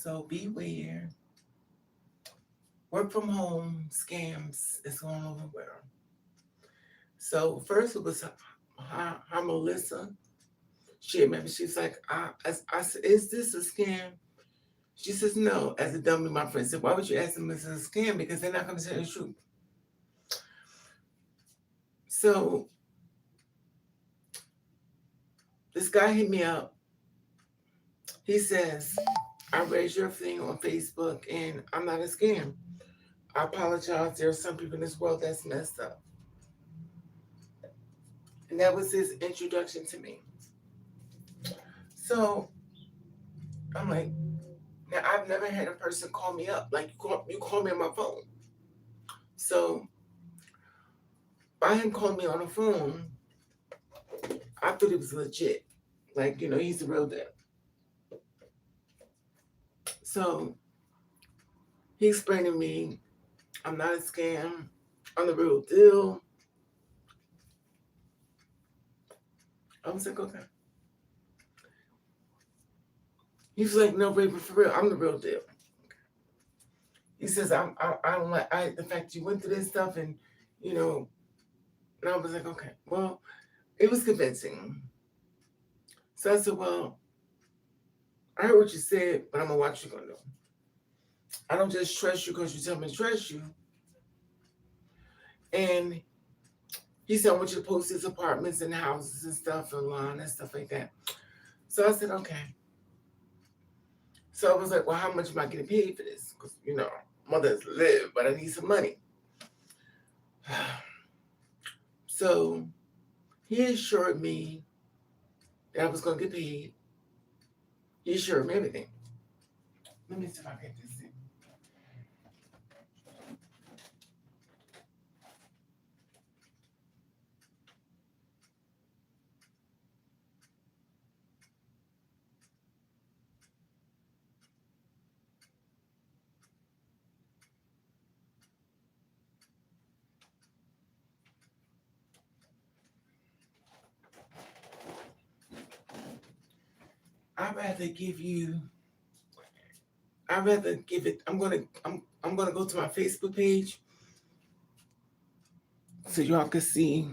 So beware. Work from home scams is going on everywhere. So first it was her Melissa. She remember she's like, I said, is this a scam? She says no. As a dummy, my friend said, why would you ask them if it's a scam? Because they're not going to tell you the truth. So this guy hit me up. He says, I read your thing on Facebook and I'm not a scam. I apologize. There are some people in this world that's messed up. And that was his introduction to me. So I'm like, now I've never had a person call me up. Like you call me on my phone. So by him calling me on the phone, I thought it was legit. Like, he's the real deal. So he explained to me, I'm not a scam. I'm the real deal. I was like, okay. He was like, no, Raven, for real, I'm the real deal. He says, I don't like the fact you went through this stuff and I was like, okay, well, it was convincing. So I said, well, I heard what you said, but I'm gonna watch what you're gonna do. I don't just trust you because you tell me to trust you. And he said, I want you to post his apartments and houses and stuff online and stuff like that. So I said, okay. So I was like, well, how much am I getting paid for this? Because, mothers live, but I need some money. So he assured me that I was going to get paid. He assured me everything. Let me see if I get this in. I'd rather give it. I'm gonna go to my Facebook page so y'all can see.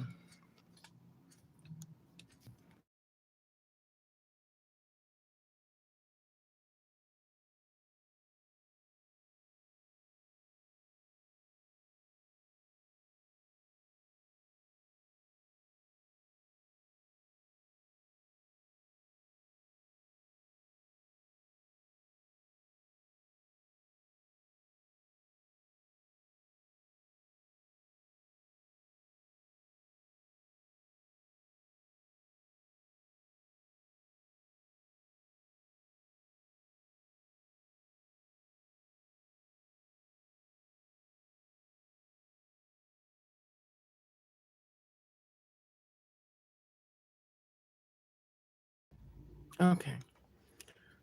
Okay.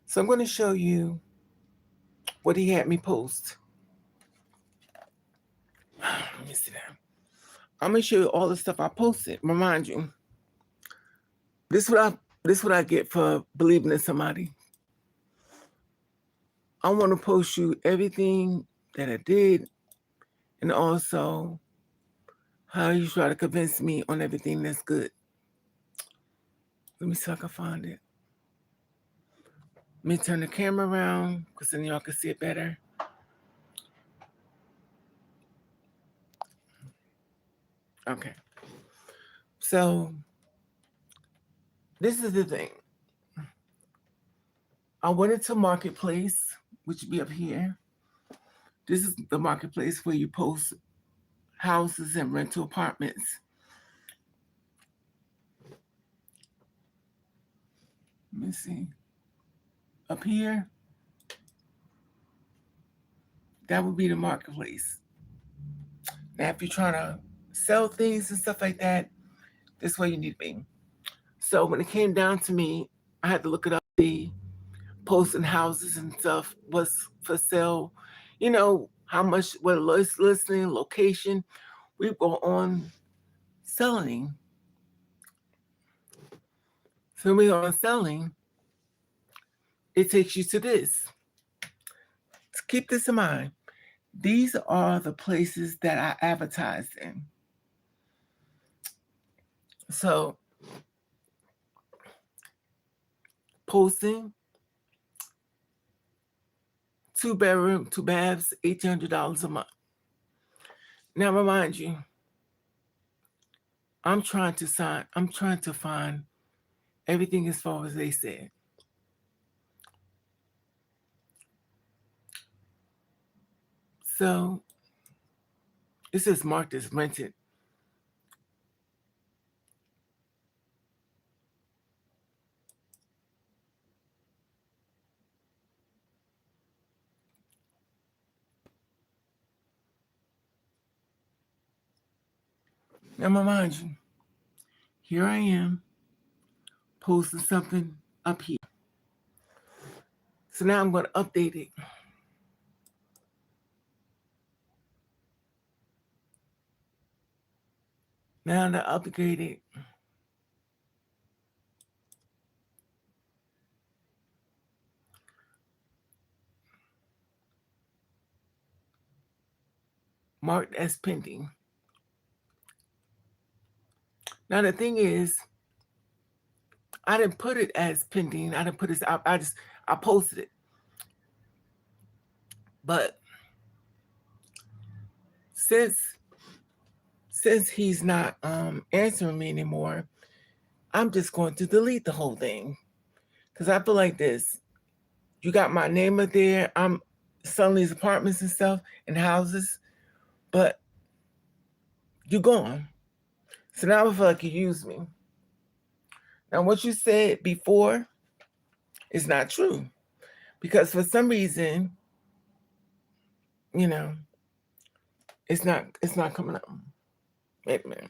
So I'm going to show you what he had me post. Let me see that. I'm going to show you all the stuff I posted. Remind you, this is what I get for believing in somebody. I want to post you everything that I did, and also how you try to convince me on everything that's good. Let me see if I can find it. Let me turn the camera around because then y'all can see it better. Okay. So this is the thing. I went into Marketplace, which would be up here. This is the Marketplace where you post houses and rental apartments. Let me see. Up here, that would be the Marketplace. Now, if you're trying to sell things and stuff like that, this is where you need to be. So when it came down to me, I had to look it up. The posting houses and stuff was for sale. How much, what listing, location. We go on selling. So when we go on selling, it takes you to this. keep this in mind. These are the places that I advertised in. So, posting, 2-bedroom, 2 baths, $1,800 a month. Now, remind you, I'm trying to find everything as far as they said. So, it says marked as rented. Now, remind you, here I am posting something up here. So now I'm going to update it. Now to upgrade it, marked as pending. Now the thing is, I didn't put it as pending. I didn't put it. I posted it. But since he's not answering me anymore, I'm just going to delete the whole thing. Because I feel like this. You got my name up there. I'm selling these apartments and stuff and houses, but you're gone. So now I feel like you used me. Now what you said before is not true. Because for some reason, it's not coming up. Wait a minute.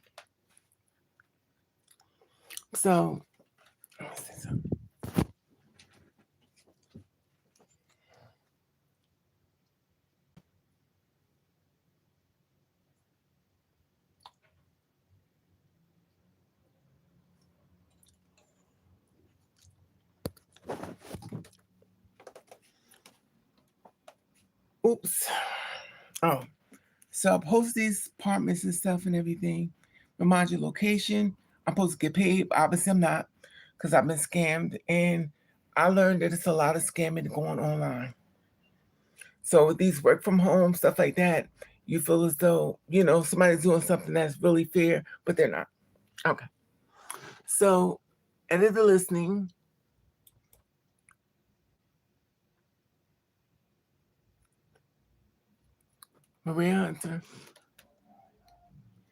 So, let me see something. Oops. Oh, so I post these apartments and stuff and everything. Remind your location. I'm supposed to get paid, but obviously I'm not because I've been scammed. And I learned that it's a lot of scamming going online. So with these work from home, stuff like that, you feel as though, somebody's doing something that's really fair, but they're not. Okay. So, edit the listening. Maria Hunter.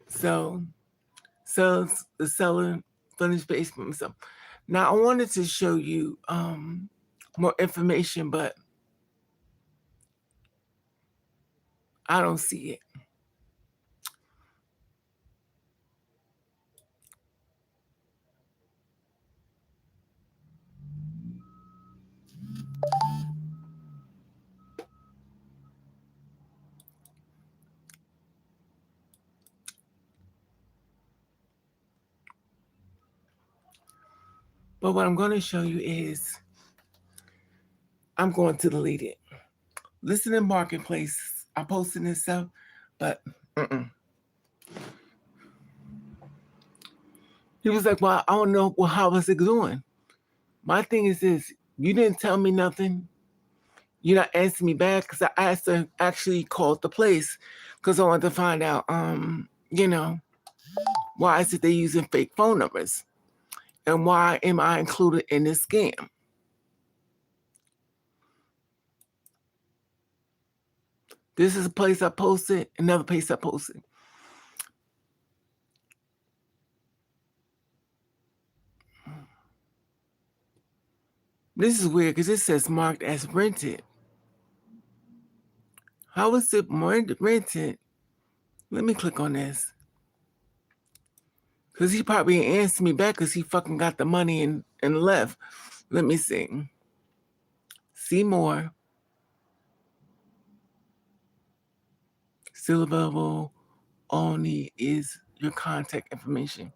So, sells the seller finished basement. So, now I wanted to show you more information, but I don't see it. But what I'm going to show you is I'm going to delete it. Listen in Marketplace. I posted this stuff, but he was like, well, I don't know. Well, how was it doing? My thing is this. You didn't tell me nothing. You're not answering me back because I asked her, actually called the place because I wanted to find out, why is it they using fake phone numbers? And why am I included in this scam? This is a place I posted, another place I posted. This is weird because it says marked as rented. How is it rented? Let me click on this. Because he probably ain't answered me back because he fucking got the money and left. Let me see. See more. Still available. All need is your contact information.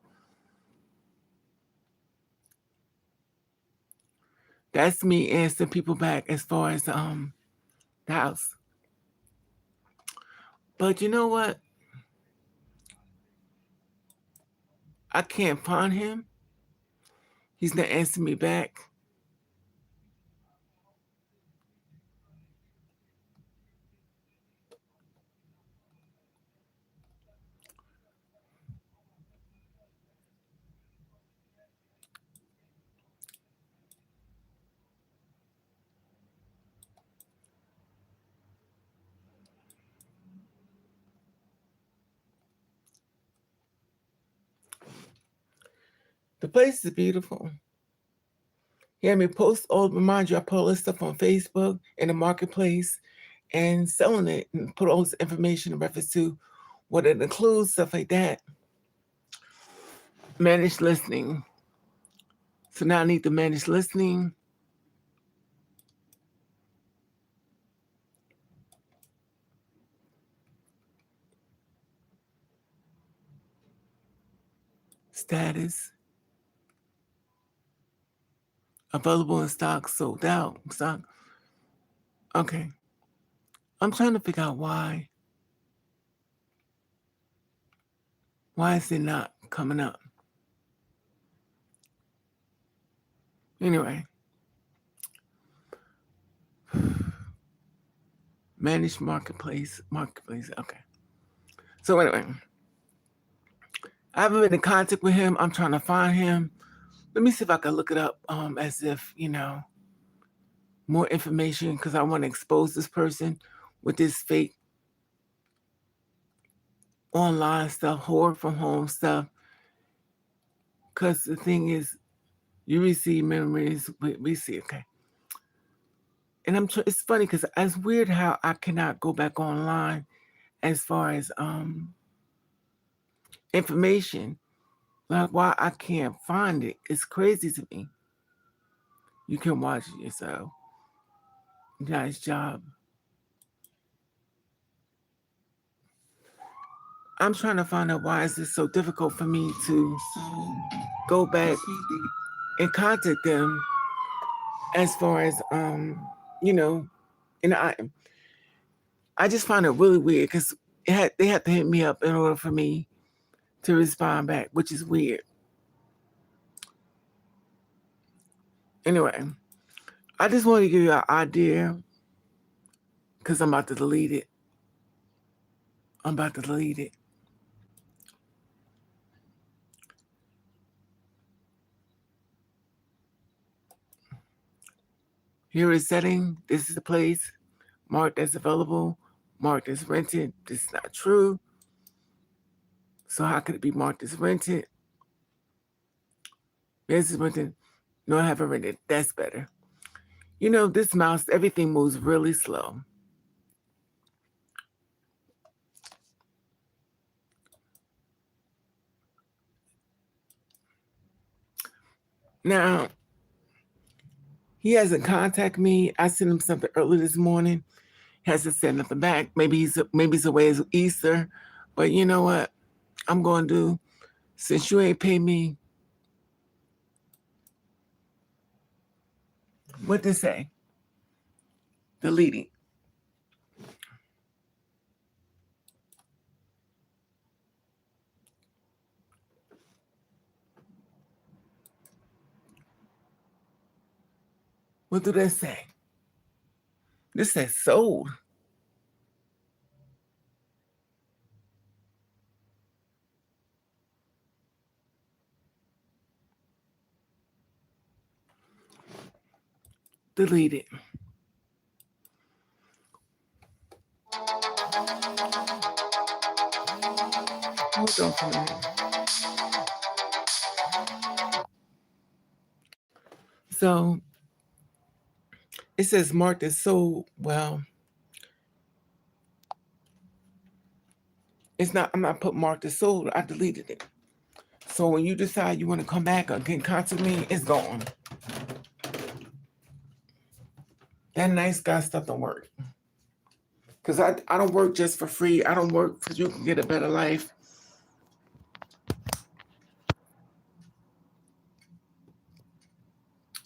That's me answering people back as far as the house. But you know what? I can't find him. He's not answering me back. The place is beautiful. He had me post remind you, I put all this stuff on Facebook in the marketplace and selling it and put all this information in reference to what it includes, stuff like that. Managed listening. So now I need to manage listening. Status. Available in stock, sold out. Stock. Okay. I'm trying to figure out why. Why is it not coming up? Anyway. Managed marketplace. Okay. So anyway. I haven't been in contact with him. I'm trying to find him. Let me see if I can look it up as if, more information because I want to expose this person with this fake online stuff, horror from home stuff. Because the thing is, you receive memories, we see, okay. And it's funny because it's weird how I cannot go back online as far as information. Like why I can't find it. It's crazy to me. You can watch it yourself. Nice job. I'm trying to find out why is this so difficult for me to go back and contact them as far as and I just find it really weird because they had to hit me up in order for me to respond back, which is weird. Anyway, I just want to give you an idea because I'm about to delete it. Here is setting. This is the place. Marked as available. Marked as rented. This is not true. So how could it be marked as rented? This is rented. No, I haven't rented. That's better. This mouse, everything moves really slow. Now, he hasn't contacted me. I sent him something early this morning. He hasn't said nothing back. Maybe it's away as Easter. But you know what? I'm going to do, since you ain't paid me, what to say? Deleting. What do that say? This says sold. Delete it. Hold on for a minute. So it says marked as sold. Well, it's not. I'm not put marked as sold. I deleted it. So when you decide you want to come back or get contact me, it's gone. That nice guy stuff don't work. Because I don't work just for free. I don't work so you can get a better life.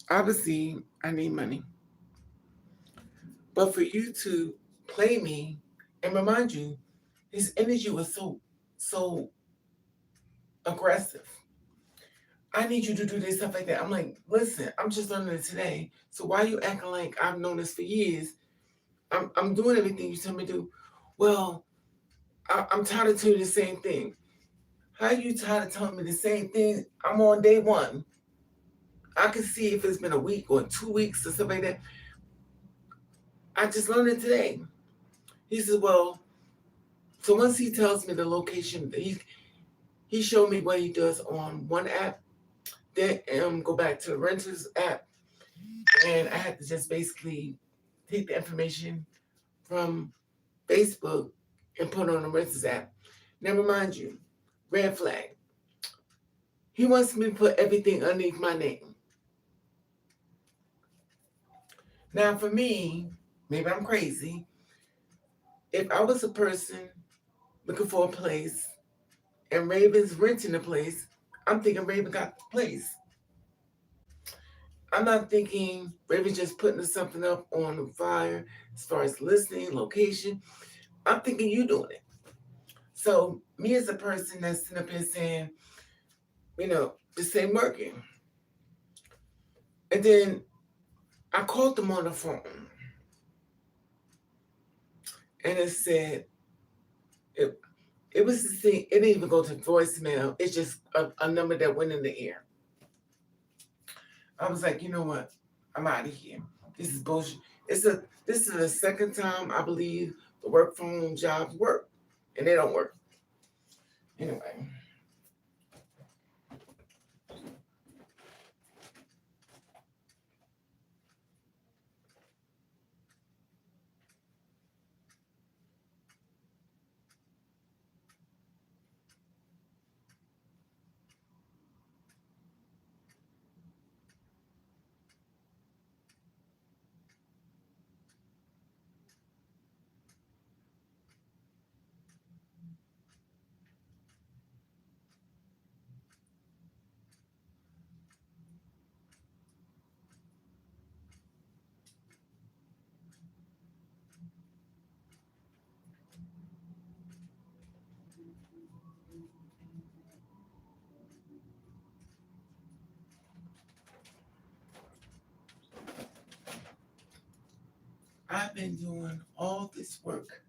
Obviously, I need money. But for you to play me and remind you, His energy was so aggressive. I need you to do this stuff like that. I'm like, listen, I'm just learning it today. So why are you acting like I've known this for years? I'm doing everything you tell me to do. Well, I'm tired of telling you the same thing. How are you tired of telling me the same thing? I'm on day one. I can see if it's been a week or 2 weeks or something like that. I just learned it today. He says, well, so once he tells me the location, he showed me what he does on one app. Then go back to the renters app, and I had to just basically take the information from Facebook and put it on the renters app. Now, remind you, red flag. He wants me to put everything underneath my name. Now, for me, maybe I'm crazy. If I was a person looking for a place and Raven's renting a place, I'm thinking Raven got the place. I'm not thinking Raven just putting something up on the flyer as far as listing, location. I'm thinking you doing it. So me as a person that's sitting up here saying, this ain't working. And then I called them on the phone and it said it it was the thing, it didn't even go to voicemail. It's just a number that went in the air. I was like, you know what? I'm out of here. This is bullshit. This is the second time I believe the work from home jobs work. And they don't work. Anyway. I've been doing all this work.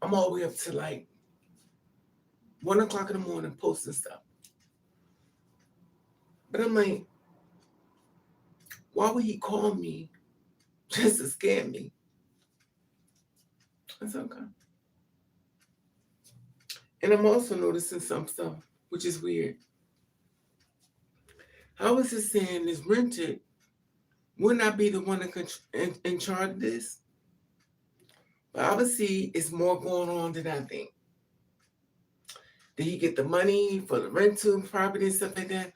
I'm all the way up to like 1 o'clock in the morning posting stuff. But I'm like, why would he call me just to scam me? That's okay. And I'm also noticing some stuff, which is weird. How is it saying this rented? Wouldn't I be the one in charge of this? But obviously, it's more going on than I think. Did he get the money for the rental property and stuff like that?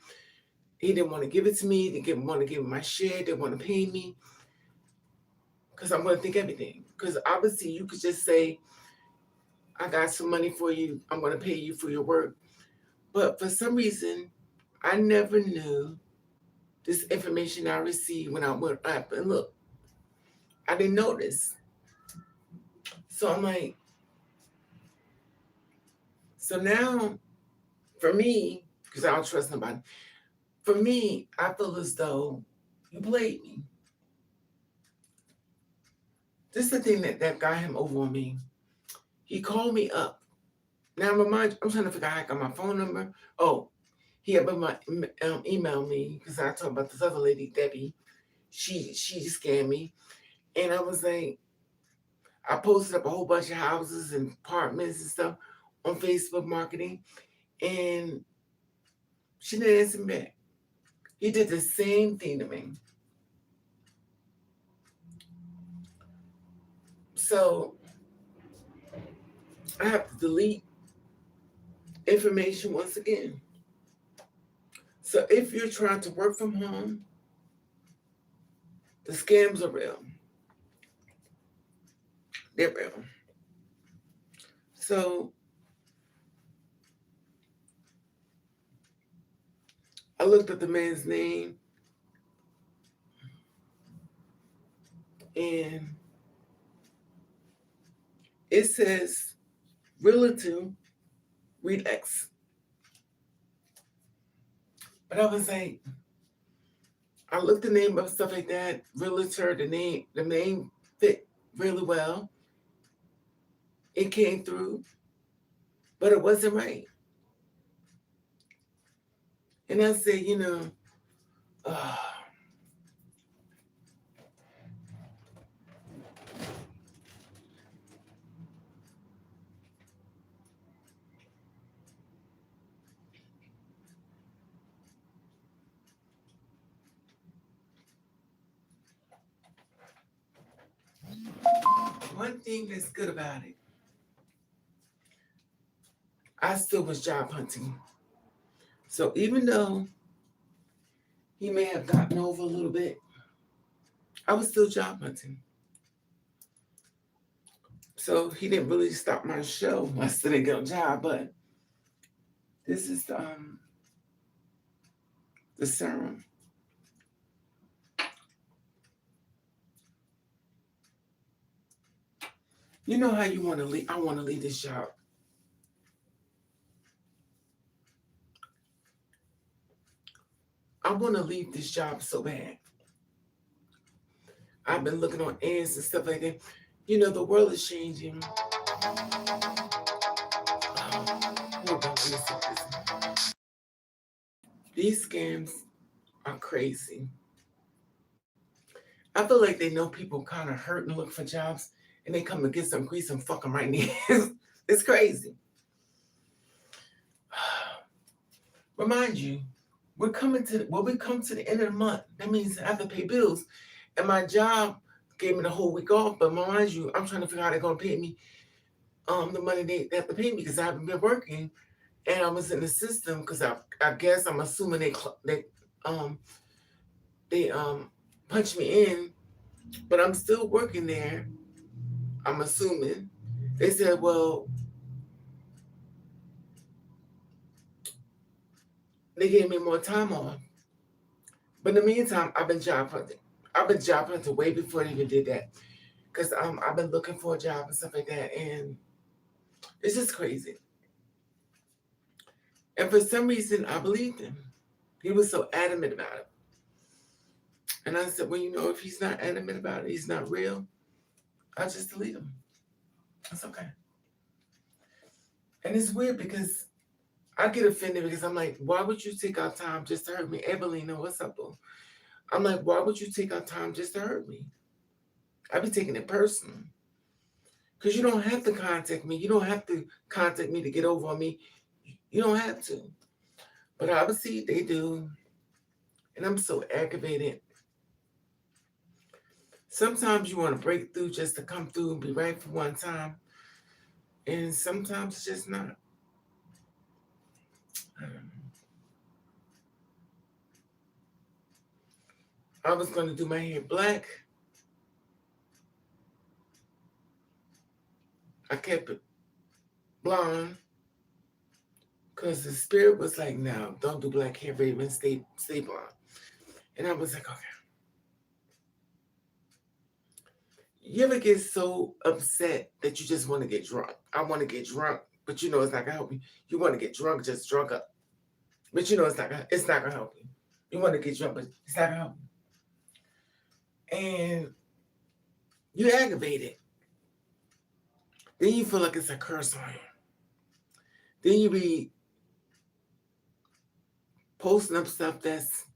He didn't want to give it to me. He didn't want to give me my share. Didn't want to pay me. Because I'm going to think everything. Because obviously, you could just say, I got some money for you. I'm going to pay you for your work. But for some reason, I never knew this information I received when I went up and looked. I didn't notice. So I'm like, so now for me, because I don't trust nobody, for me, I feel as though you played me. This is the thing that got him over on me. He called me up. Now, I'm trying to figure out how I got my phone number. Oh, he had emailed me because I talked about this other lady, Debbie. She scammed me. And I was like, I posted up a whole bunch of houses and apartments and stuff on Facebook marketing. And she didn't answer me back. He did the same thing to me. So I have to delete information once again. So if you're trying to work from home, the scams are real. They're real. So I looked at the man's name and it says realtor, relax. But I was like, I looked the name up, stuff like that. Realtor, the name fit really well. It came through, but it wasn't right. And I said, uh, one thing that's good about it, I still was job hunting. So even though he may have gotten over a little bit, I was still job hunting. So he didn't really stop my show. I still didn't get a job, but this is the serum. You know how you want to leave? I want to leave this job. I want to leave this job so bad. I've been looking on ads and stuff like that. The world is changing. Hold on, let me see this. These scams are crazy. I feel like they know people kind of hurt and look for jobs, and they come and get some grease and fuck them right now. It's crazy. Remind you, we come to the end of the month. That means I have to pay bills, and my job gave me the whole week off. But mind you, I'm trying to figure out how they're gonna pay me the money they have to pay me because I haven't been working, and I was in the system because I guess I'm assuming they punched me in, but I'm still working there. I'm assuming. They said, well, they gave me more time off. But in the meantime, I've been job hunting. I've been job hunting way before they even did that. Because I've been looking for a job and stuff like that. And it's just crazy. And for some reason, I believed him. He was so adamant about it. And I said, well, if he's not adamant about it, he's not real, I'll just delete him. That's okay. And it's weird because I get offended because I'm like, why would you take our time just to hurt me? Evelina, what's up, boo? I'm like, why would you take our time just to hurt me? I be taking it personal. Because you don't have to contact me. You don't have to contact me to get over on me. You don't have to. But obviously they do. And I'm so aggravated. Sometimes you want to break through just to come through and be right for one time. And sometimes it's just not. I was going to do my hair black. I kept it blonde because the spirit was like, no, don't do black hair, Raven, stay blonde. And I was like, okay. You ever get so upset that you just want to get drunk? I want to get drunk, but it's not going to help you. You want to get drunk, just drunk up. But it's not going to help you. You want to get drunk, but it's not going to help you. And you aggravated. Then you feel like it's a curse on you. Then you be posting up stuff that's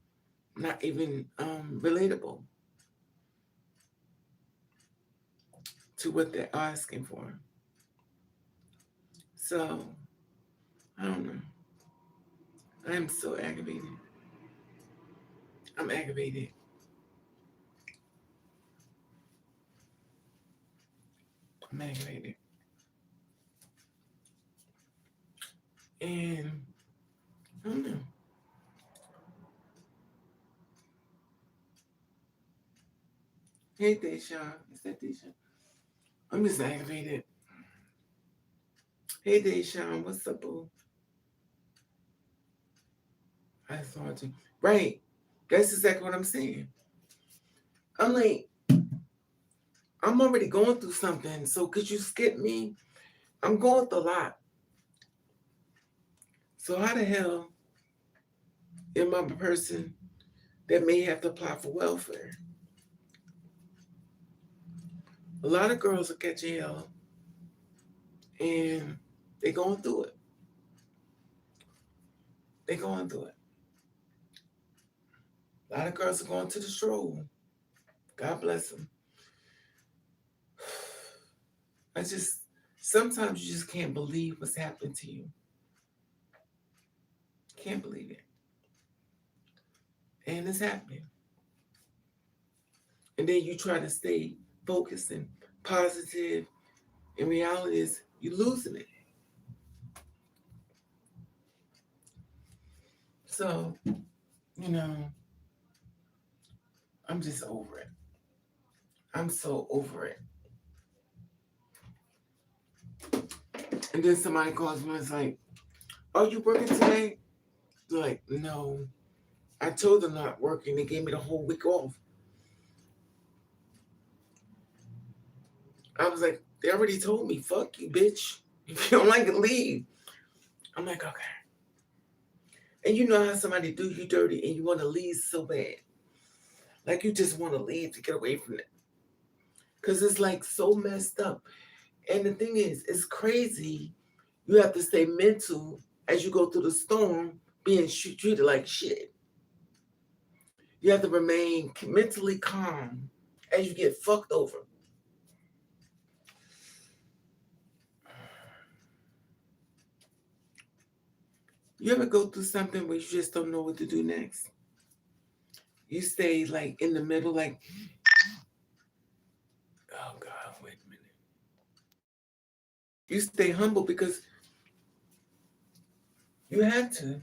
not even relatable to what they're asking for. So, I don't know. I'm so aggravated. I'm aggravated. I'm aggravated. And I don't know. Hey, Deshaun. Is that Deshaun? I'm just aggravated. Hey, Deshaun. What's up, boo? I thought you. Right. That's exactly what I'm saying. I'm like, I'm already going through something. So could you skip me? I'm going through a lot. So how the hell am I a person that may have to apply for welfare? A lot of girls are catching hell and they're going through it. They're going through it. A lot of girls are going to the stroll. God bless them. Sometimes you just can't believe what's happened to you. Can't believe it. And it's happening. And then you try to stay focused and positive. In reality, is you're losing it. So, I'm just over it. I'm so over it. And then somebody calls me and is like, "Are you working today?" They're like, "No." I told them not working. They gave me the whole week off. I was like, they already told me, fuck you, bitch. If you don't like it, leave. I'm like, okay. And you know how somebody do you dirty and you want to leave so bad. Like you just want to leave to get away from it. Because it's like so messed up. And the thing is, it's crazy. You have to stay mental as you go through the storm, being treated like shit. You have to remain mentally calm as you get fucked over. You ever go through something where you just don't know what to do next? You stay like in the middle, like, oh God, wait a minute. You stay humble because you have to.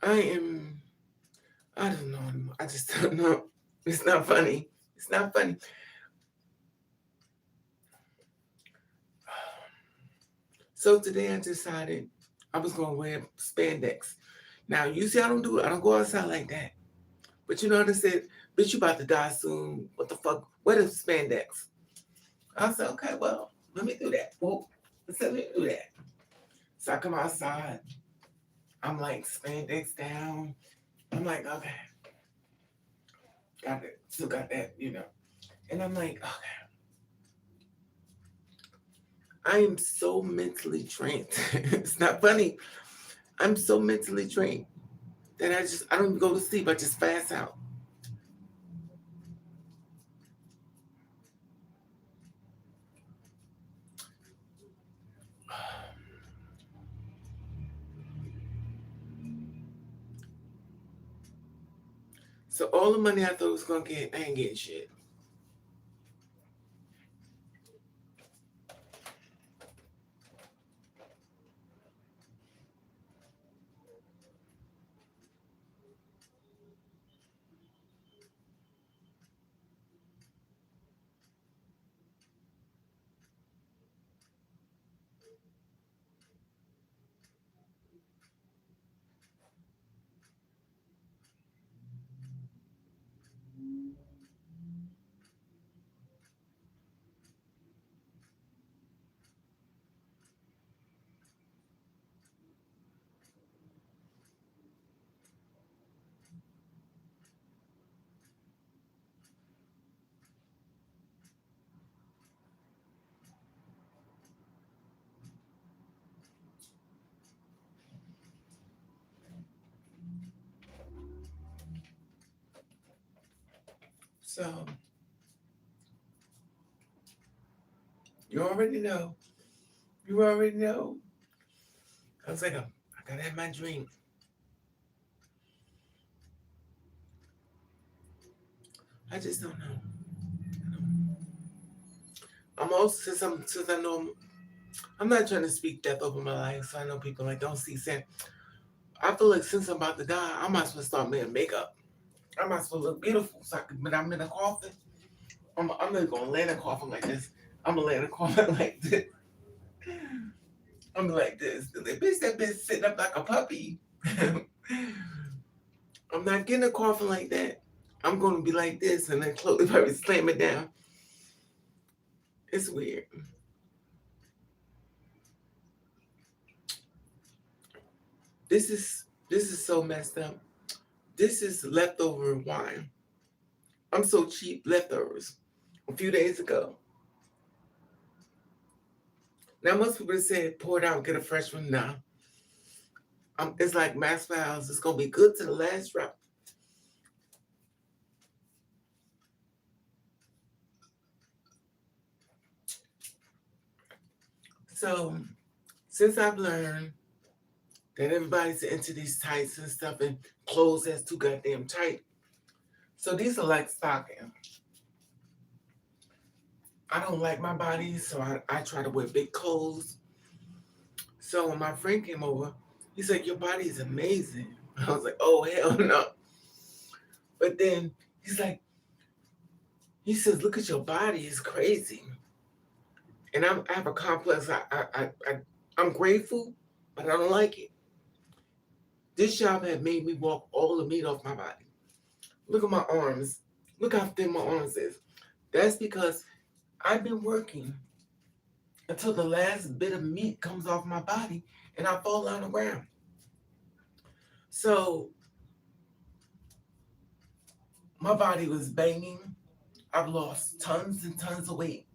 I don't know anymore. I just don't know. It's not funny. It's not funny. So today I decided I was going to wear spandex. Now, usually I don't do it. I don't go outside like that. But you know what I said? Bitch, you about to die soon. What the fuck? Wear the spandex. I said, okay, well, let me do that. Well, let me do that. So I come outside. I'm like spandex down. I'm like, okay. Got it. Still got that, And I'm like, okay. I am so mentally trained. It's not funny. I'm so mentally trained that I don't even go to sleep. I just pass out. So all the money I thought I was going to get, I ain't getting shit. So you already know. You already know. I was like, I gotta have my drink. I just don't know. I'm also since I know I'm not trying to speak death over my life, so I know people like don't see sin. I feel like since I'm about to die, I might as well start wearing makeup. I might as well look beautiful so I can, when I'm in a coffin. I'm not gonna lay in a coffin like this. I'm gonna lay in a coffin like this. I'm like this. The bitch that bitch sitting up like a puppy. I'm not getting a coffin like that. I'm going to be like this and then probably slam it down. It's weird. This is so messed up. This is leftover wine. I'm so cheap. Leftovers. A few days ago. Now most people say pour it out, get a fresh one. Nah. It's like mass files. It's gonna be good to the last drop. So since I've learned that everybody's into these tights and stuff and clothes that's too goddamn tight. So these are like stocking. I don't like my body, so I try to wear big clothes. So when my friend came over, he's like, your body is amazing. I was like, oh, hell no. But then he's like, he says, look at your body, it's crazy. And I have a complex. I'm grateful, but I don't like it. This job had made me walk all the meat off my body. Look at my arms. Look how thin my arms is. That's because I've been working until the last bit of meat comes off my body and I fall on the ground. So my body was banging. I've lost tons and tons of weight.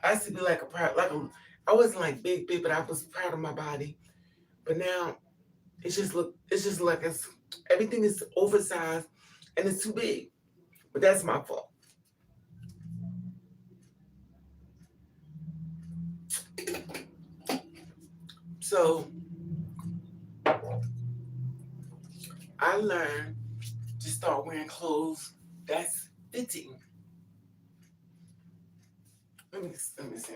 I used to be like I wasn't like big, but I was proud of my body. But now it's just like everything is oversized and it's too big. But that's my fault. So I learned to start wearing clothes that's fitting. Let me see.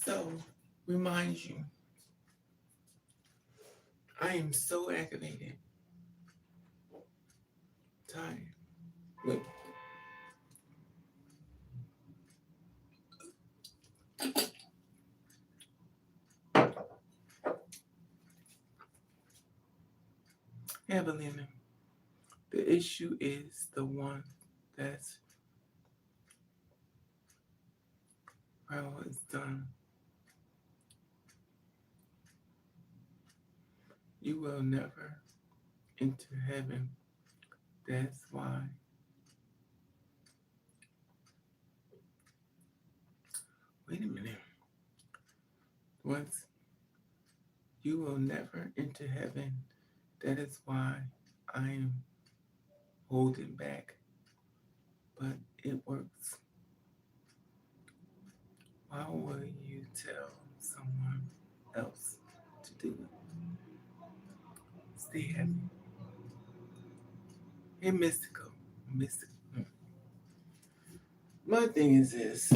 So remind you, I am so aggravated, tired. Wait. Evelyn, the issue is the one that's well is done. You will never enter heaven. That's why. Wait a minute. Once you will never enter heaven. That is why I am holding back. But it works. Why will you tell someone else to do it? Stay happy. Hey, mystical. Mystical. My thing is this.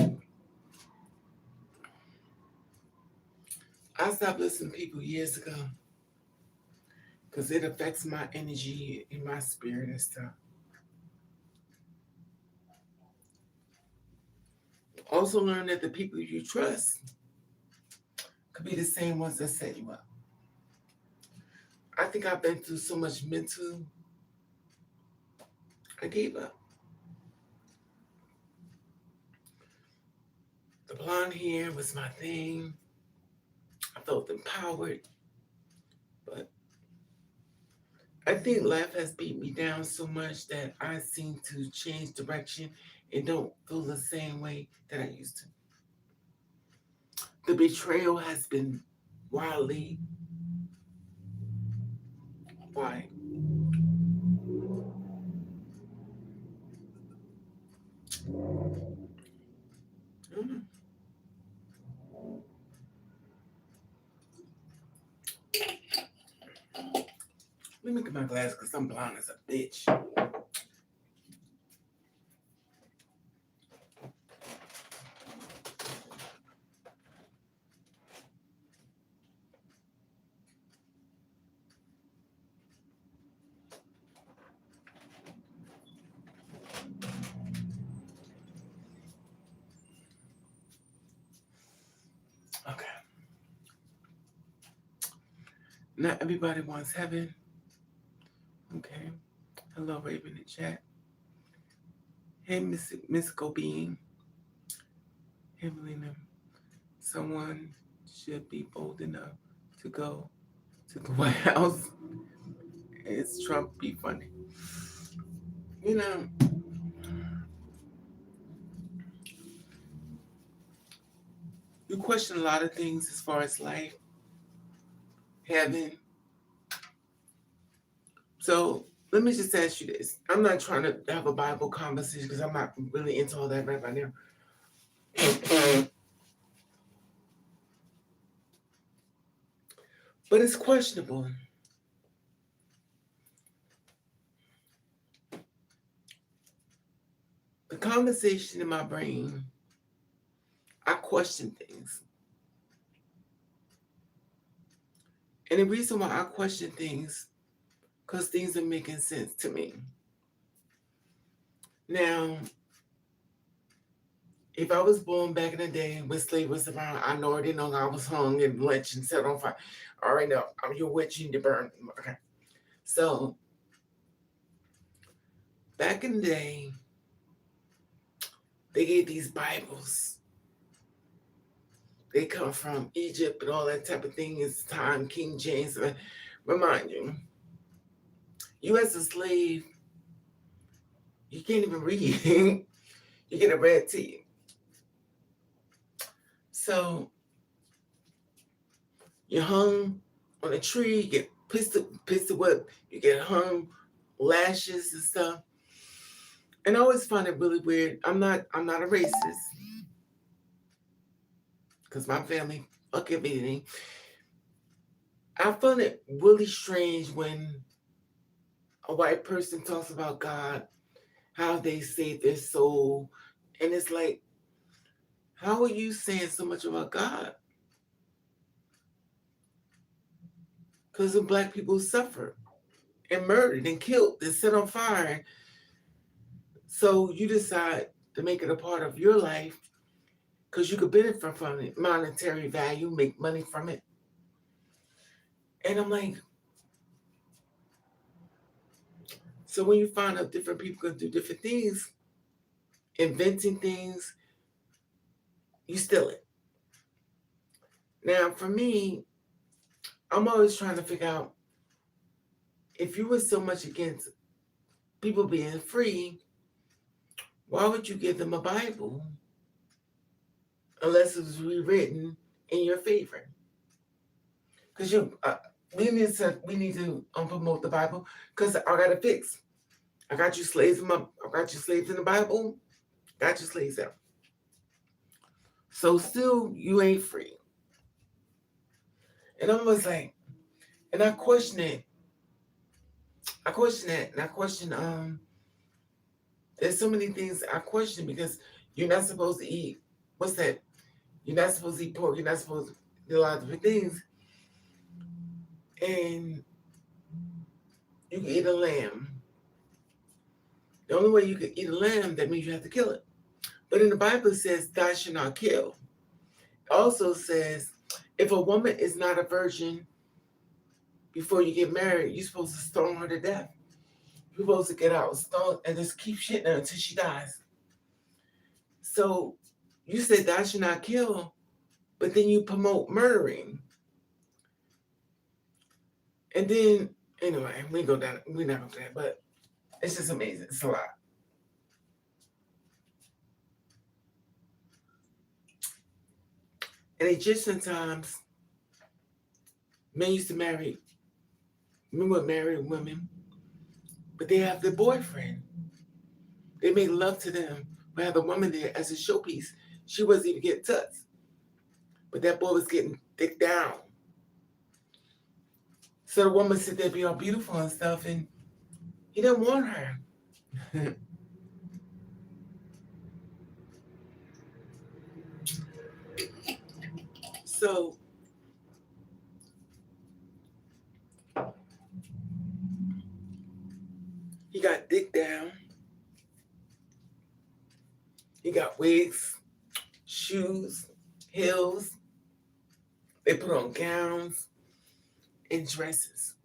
I stopped listening to people years ago because it affects my energy and my spirit and stuff. Also learn that the people you trust could be the same ones that set you up. I think I've been through so much mental, I gave up. The blonde hair was my thing. I felt empowered. But I think life has beat me down so much that I seem to change direction and don't feel the same way that I used to. The betrayal has been wildly wide. Mm. Let me get my glass because I'm blind as a bitch. Okay. Not everybody wants heaven. Okay. Hello, Raven in the chat. Hey, mystical being. Hey, Melina. Someone should be bold enough to go to the White House. It's Trump be funny. You know, you question a lot of things as far as life, heaven. So let me just ask you this. I'm not trying to have a Bible conversation because I'm not really into all that right now. But it's questionable. The conversation in my brain, I question things. And the reason why I question things, because things are making sense to me. Now, if I was born back in the day when slavery was around, I already know I was hung and lynched and set on fire. All right, now, I'm your witch, you need to burn. Okay. So, back in the day, they gave these Bibles. They come from Egypt and all that type of thing. It's time King James. Remind you, you as a slave, you can't even read. You get a red to you. So you're hung on a tree, you get pistol whipped, you get hung, lashes and stuff. And I always find it really weird. I'm not a racist. Because my family, fuck everything. I find it really strange when a white person talks about God, how they save their soul. And it's like, how are you saying so much about God? Because the black people suffer and murdered and killed and set on fire. So you decide to make it a part of your life because you could benefit from it, monetary value, make money from it. And I'm like, so when you find out different people can do different things, inventing things, you steal it. Now, for me, I'm always trying to figure out if you were so much against people being free, why would you give them a Bible unless it was rewritten in your favor? Because we need to promote the Bible because I got to fix. I got you slaves in the Bible. Got you slaves out. So still, you ain't free. And I'm always like, and I question it. I question that, and I question there's so many things I question because you're not supposed to eat. What's that? You're not supposed to eat pork. You're not supposed to There are a lot of different things. And you can eat a lamb. The only way you can eat a lamb, that means you have to kill it. But in the Bible, it says, thou shalt not kill. It also says, if a woman is not a virgin before you get married, you're supposed to stone her to death. You're supposed to get out, stone, and just keep shitting her until she dies. So you said thou shalt not kill, but then you promote murdering. And then, anyway, we're not going to do that, but it's just amazing. It's a lot. In Egyptian times, men used to marry, men would marry women, but they have their boyfriend. They make love to them. We have a woman there as a showpiece. She wasn't even getting touched. But that boy was getting dick down. So the woman sit there, be all beautiful and stuff, and he didn't want her. So he got dick down. He got wigs, shoes, heels. They put on gowns and dresses.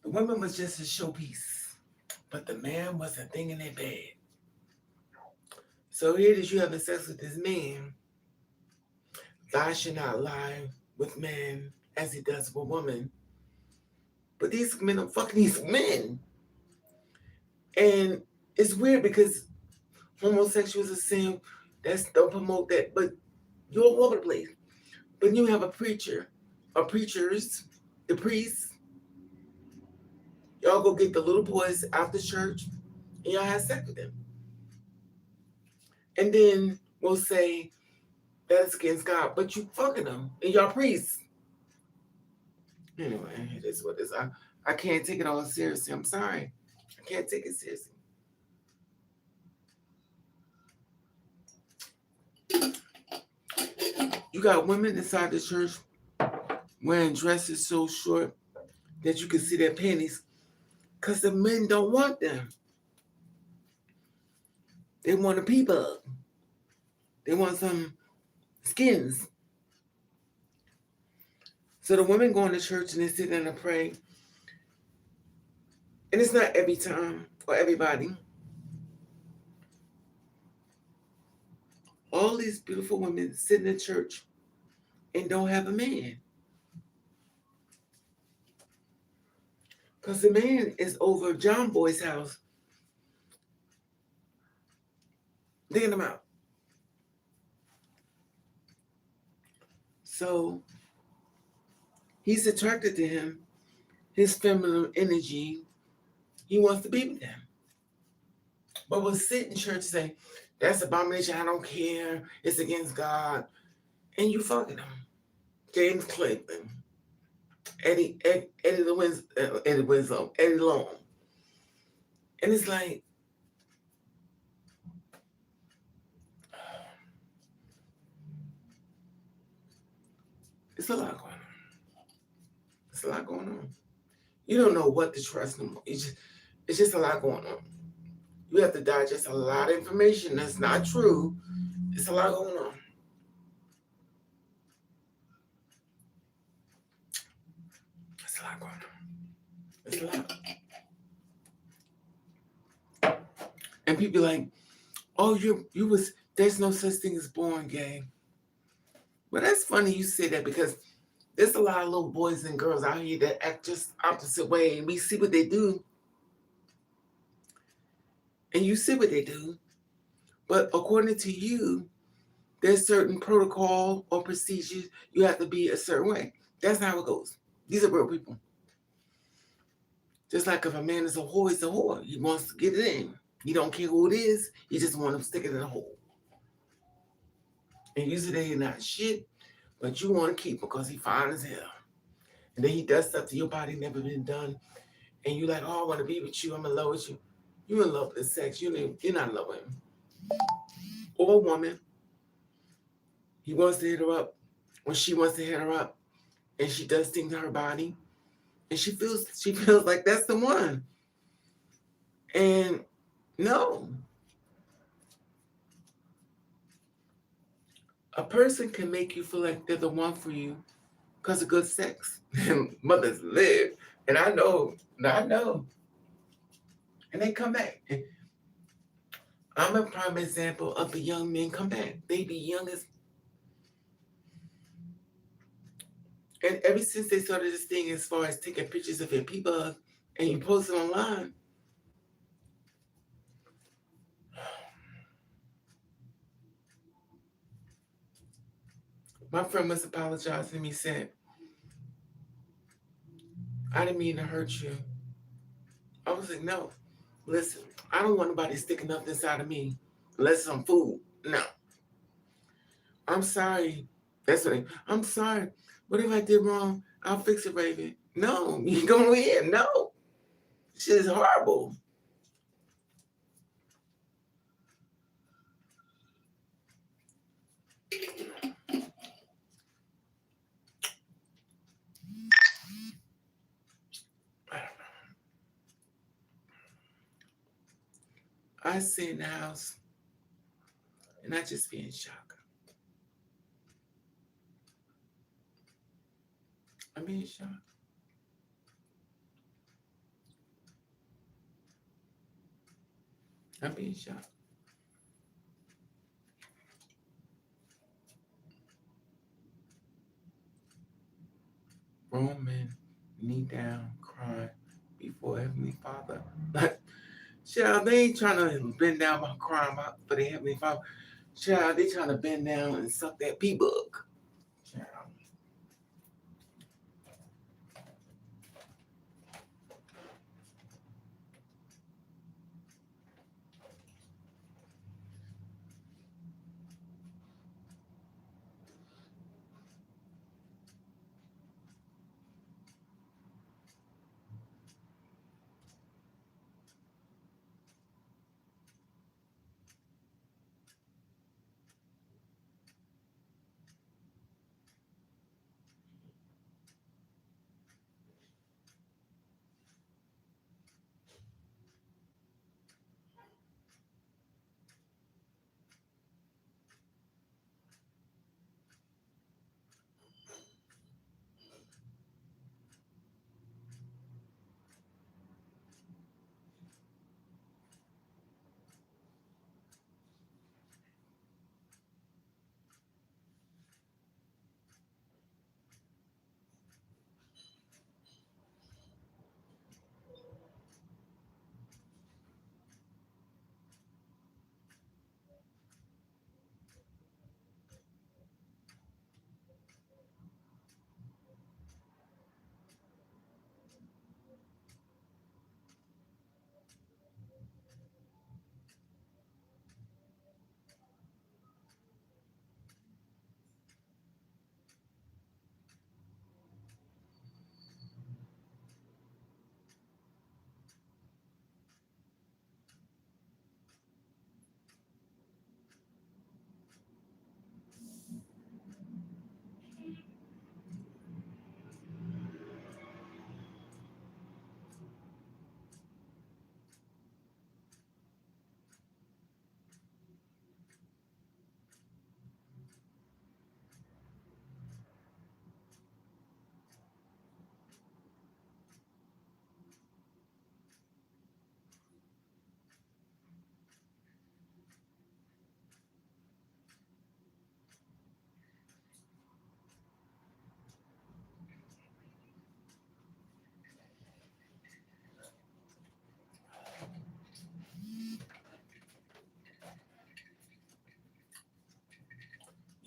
The woman was just a showpiece, but the man was a thing in their bed. So here it is, you having sex with this man. Thou shalt not lie with men as he does with women. But these men are fucking these men. And it's weird because homosexuals are saying, don't promote that, but you're all over the place. But you have a preacher, or preachers, the priests, y'all go get the little boys after church and y'all have sex with them. And then we'll say that's against God, but you fucking them and y'all priests. Anyway, it is what it is. I can't take it all seriously. I'm sorry. I can't take it seriously. You got women inside the church wearing dresses so short that you can see their panties because the men don't want them. They want a people. They want some skins. So the women go to church and they sit there and pray. And it's not every time or everybody. All these beautiful women sit in the church and don't have a man. Because the man is over John Boy's house, digging him out. So he's attracted to him, his feminine energy. He wants to be with them. But we'll sit in church and say, that's abomination, I don't care, it's against God. And you fucking them. James Clinton, Eddie Long. And it's like, it's a lot going on. It's a lot going on. You don't know what to trust no more. It's just a lot going on. You have to digest a lot of information that's not true. It's a lot going on. It's a lot going on. It's a lot. And people like, oh, there's no such thing as born gay. Well, that's funny you say that because there's a lot of little boys and girls out here that act just opposite way, and we see what they do. And you see what they do. But according to you, there's certain protocol or procedures you have to be a certain way. That's not how it goes. These are real people. Just like if a man is a whore, he's a whore. He wants to get it in. He don't care who it is. He just wants to stick it in a hole. And usually they're not shit, but you want to keep him because he fine as hell. And then he does stuff to your body never been done. And you're like, oh, I want to be with you. I'm in love with you. You're in love with sex. You're not in love with him. Or a woman. He wants to hit her up when she wants to hit her up, and she does things to her body, and she feels like that's the one. And no, a person can make you feel like they're the one for you because of good sex. And mothers live, and I know, and they come back. I'm a prime example of the young men come back. They be young as, and ever since they started this thing as far as taking pictures of your people and you post it online, my friend was apologizing to me, said, I didn't mean to hurt you. I was like, no, listen, I don't want nobody sticking nothing inside of me unless it's some food. No. I'm sorry. I'm sorry. What if I did wrong? I'll fix it, Raven. No, you go in. No. Shit is horrible. I sit in the house and I just be in shock. I'm in shock. I'm being shocked. Grown men knee down, crying before Heavenly Father. Like, child, they ain't trying to bend down by crying for the Heavenly Father. Child, they trying to bend down and suck that pee bug. Child.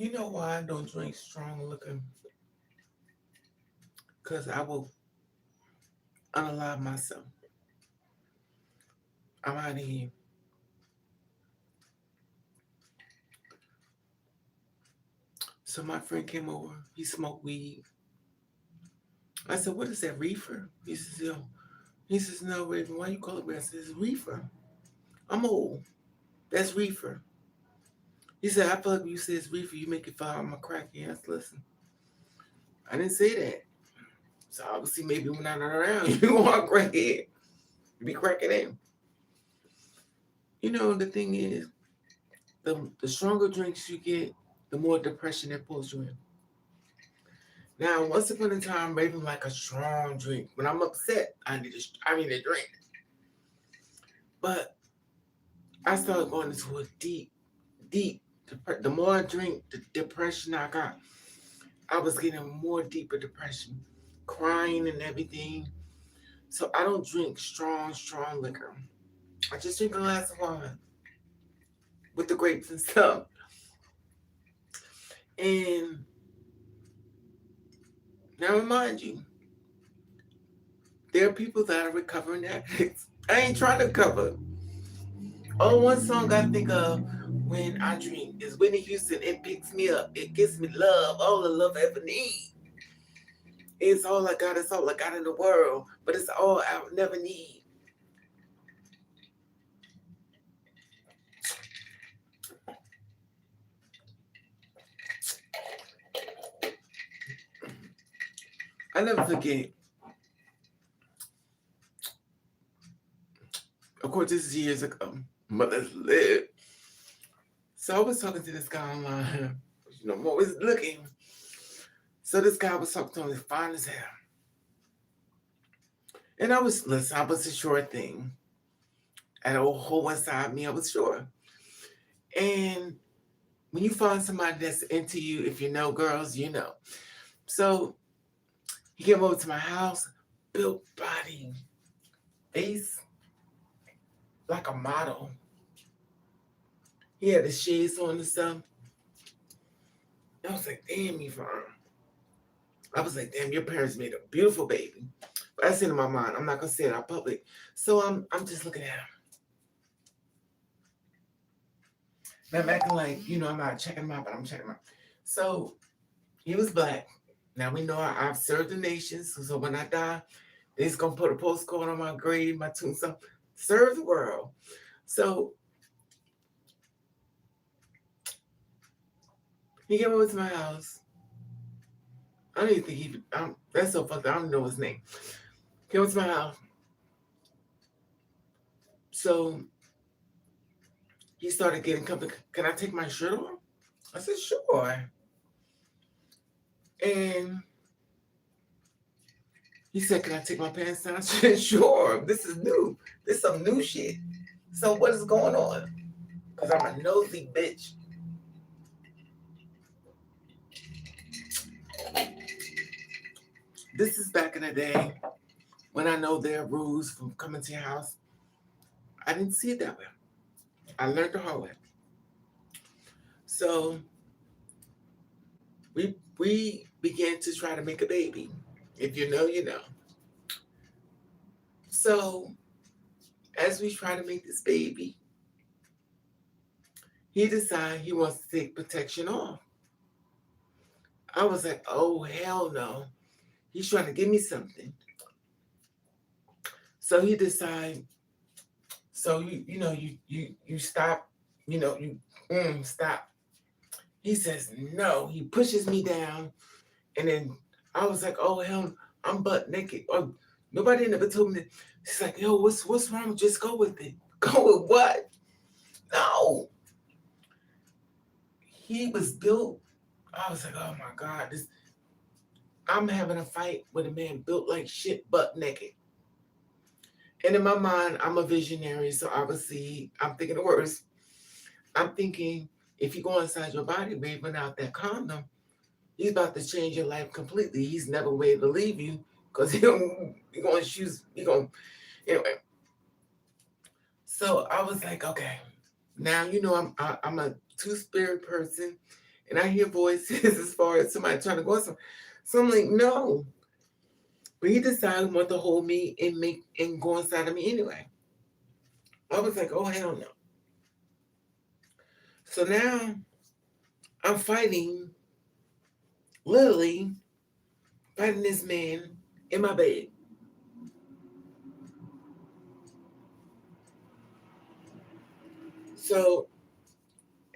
You know why I don't drink strong liquor? Because I will unalive myself. I'm out of here. So my friend came over. He smoked weed. I said, what is that, reefer? He says, yo. He says, no, Raven, why you call it reefer? I said, it's reefer. I'm old. That's reefer. He said, I feel like when you say it's reefer, you make it feel I'm a crackhead. I said, listen, I didn't say that. So obviously maybe when I'm not around, you are a crackhead. You be cracking in. You know, the thing is, the stronger drinks you get, the more depression it pulls you in. Now, once upon a time, Raven like a strong drink. When I'm upset, I need a drink. But I started going into a deep. The more I drink, the depression I got. I was getting more deeper depression, crying and everything. So I don't drink strong liquor. I just drink a glass of wine with the grapes and stuff. And now remind you, there are people that are recovering addicts. I ain't trying to cover. Oh, one song I think of when I drink is Whitney Houston. It picks me up. It gives me love, all the love I ever need. It's all I got. It's all I got in the world. But it's all I'll never need. I never forget. Of course, this is years ago. Mother's live. So I was talking to this guy online. You know, I'm always looking. So this guy was talking to me, fine as hell. And I was a sure thing. And a whole inside me, I was sure. And when you find somebody that's into you, if you know girls, you know. So he came over to my house, built body, face like a model. He had the shades on and stuff. I was like, damn, you fine. I was like, damn, your parents made a beautiful baby. But that's in my mind. I'm not gonna say it out public. So I'm just looking at him. And I'm acting like, you know, I'm not checking him out, but I'm checking him out. So he was black. Now we know I've served the nations. So when I die, they's gonna put a postcard on my grave, my tombstone. Serve the world. So he came over to my house. I don't even think that's so fucked up. I don't know his name. Came over to my house. So he started getting comfortable. Can I take my shirt off? I said, sure. And he said, can I take my pants down? I said, sure. This is new. This is some new shit. So what is going on? Because I'm a nosy bitch. This is back in the day when I know there are rules from coming to your house. I didn't see it that way. I learned the hard way. So we began to try to make a baby. If you know, you know. So as we try to make this baby, he decided he wants to take protection off. I was like, oh hell no. He's trying to give me something. So he decided, so you stop, stop. He says no. He pushes me down, and then I was like, oh hell, I'm butt naked. Oh, nobody never told me that. He's like, yo, what's wrong? Just go with it. Go with what? No. He was built. I was like, oh my God, I'm having a fight with a man built like shit, butt naked. And in my mind, I'm a visionary, so obviously I'm thinking the worst. I'm thinking if you go inside your body, waving out that condom, he's about to change your life completely. He's never waited to leave you because he's going to choose. Anyway. So I was like, okay, now I'm a two-spirit person, and I hear voices as far as somebody trying to go somewhere. So I'm like, no. But he decided he wanted to hold me and go inside of me anyway. I was like, oh hell no. So now I'm literally fighting this man in my bed. So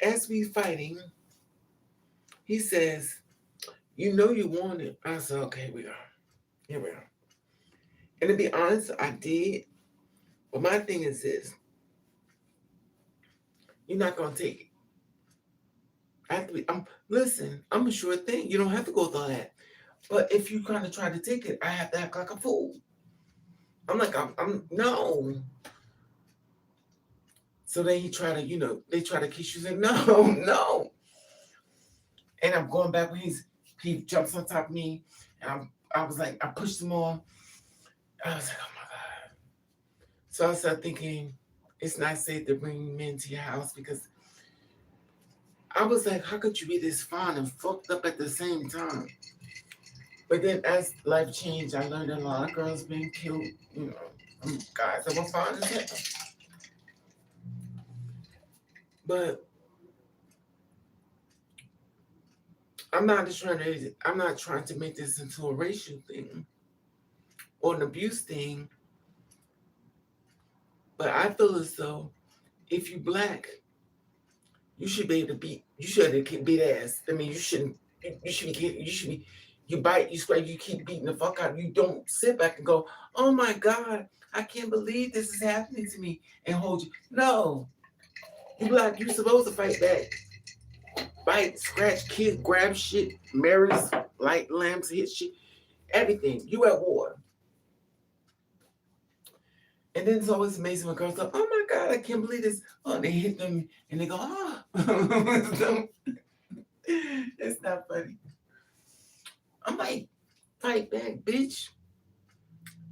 as we fighting, he says, you know you want it. I said, okay, we are. Here we are. And to be honest, I did. But my thing is this. You're not going to take it. I have to be, listen, I'm a sure thing. You don't have to go through that. But if you kind of try to take it, I have to act like a fool. I'm like, no. So then he try to, they try to kiss you. Say, no, no. And I'm going back when he jumps on top of me. And I was like, I pushed him on. I was like, oh my God. So I started thinking, it's not safe to bring men to your house because I was like, how could you be this fine and fucked up at the same time? But then as life changed, I learned a lot of girls being killed, guys that were fine as hell. But I'm not trying to make this into a racial thing or an abuse thing. But I feel as though if you black, you should be able to beat. You should beat ass. I mean, you shouldn't. You should be. You should be. You bite. You scratch. You keep beating the fuck out. You don't sit back and go, "Oh my God, I can't believe this is happening to me," and hold you. No, you black. You supposed to fight back. Bite, scratch, kick, grab shit, mirrors, light lamps, hit shit, everything. You at war. And then it's always amazing when girls go, "Oh my God, I can't believe this." Oh, they hit them and they go, "Ah." So, it's not funny. I'm like, fight back, bitch.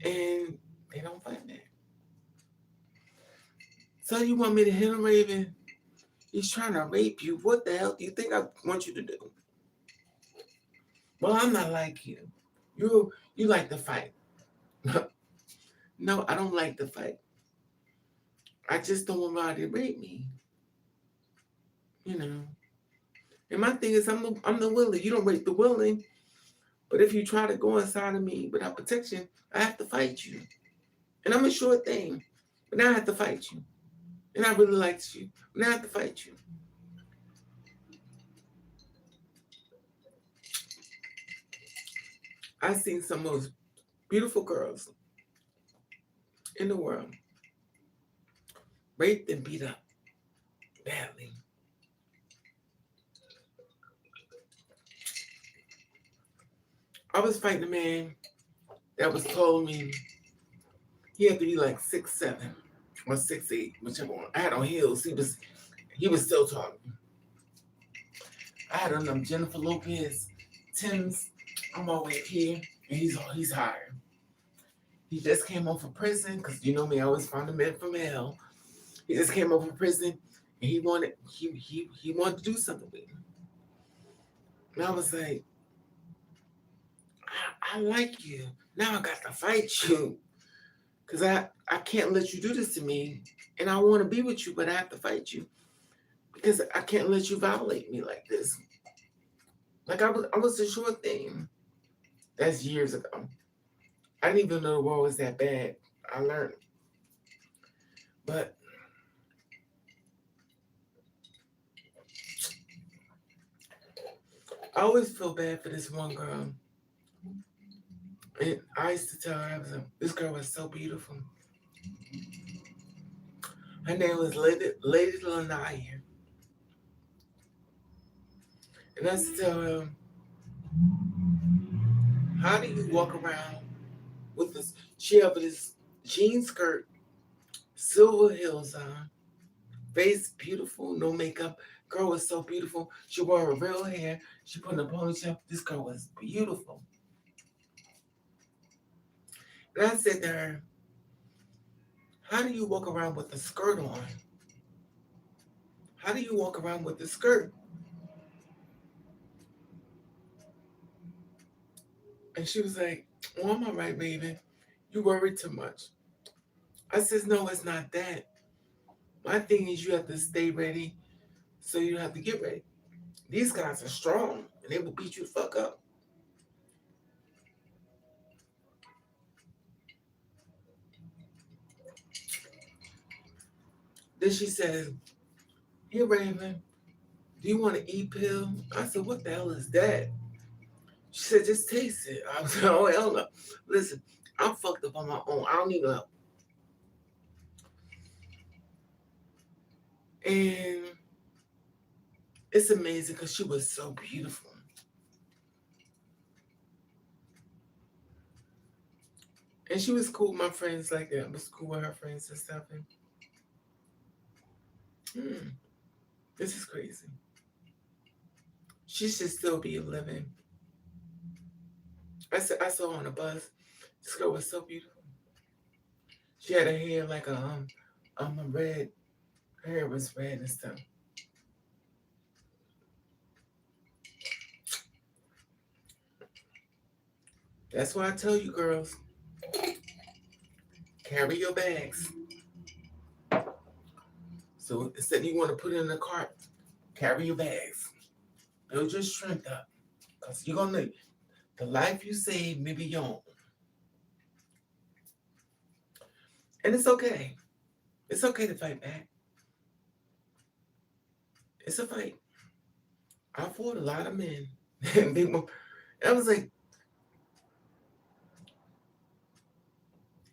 And they don't fight back. So you want me to hit him, Raven? He's trying to rape you. What the hell do you think I want you to do? Well, I'm not like you. You like to fight. No, I don't like to fight. I just don't want somebody to rape me. And my thing is, I'm the willing. You don't rape the willing. But if you try to go inside of me without protection, I have to fight you. And I'm a short thing. But now I have to fight you. And I really liked you. But now I have to fight you. I've seen some of the most beautiful girls in the world raped and beat up badly. I was fighting a man that was told me he had to be like 6'7" or 6'8", whichever one. I had on heels. He was still talking. I had on them Jennifer Lopez Timbs. I'm all the way here, and he's higher. He just came home from prison because you know me, I always find a man from hell. He just came home from prison, and he wanted to do something with me. And I was like, I like you. Now I got to fight you. Because I can't let you do this to me. And I want to be with you, but I have to fight you. Because I can't let you violate me like this. Like I was a short thing. That's years ago. I didn't even know the world was that bad. I learned. But I always feel bad for this one girl. And I used to tell her, this girl was so beautiful. Her name was Lady Lanaya. And I used to tell her, how do you walk around with this? She had this jean skirt, silver heels on, face beautiful, no makeup. Girl was so beautiful. She wore her real hair. She put in a ponytail. This girl was beautiful. And I said to her, how do you walk around with a skirt on? How do you walk around with a skirt? And she was like, oh, I'm all right, baby. You worry too much. I says, no, it's not that. My thing is you have to stay ready so you don't have to get ready. These guys are strong and they will beat you the fuck up. Then she says, here, Raven, do you want an e-pill? I said, what the hell is that? She said, just taste it. I was like, oh, hell no. Listen, I'm fucked up on my own. I don't need no help. And it's amazing because she was so beautiful. And she was cool with my friends like that. I was cool with her friends and stuff. And this is crazy. She should still be living. I saw her on a bus. This girl was so beautiful. She had her hair like a red. Her hair was red and stuff. That's why I tell you girls, carry your bags. So instead you want to put it in the cart, carry your bags. Build your strength up. Because you're going to need the life you save may be your own. And it's okay. It's okay to fight back. It's a fight. I fought a lot of men. I was like,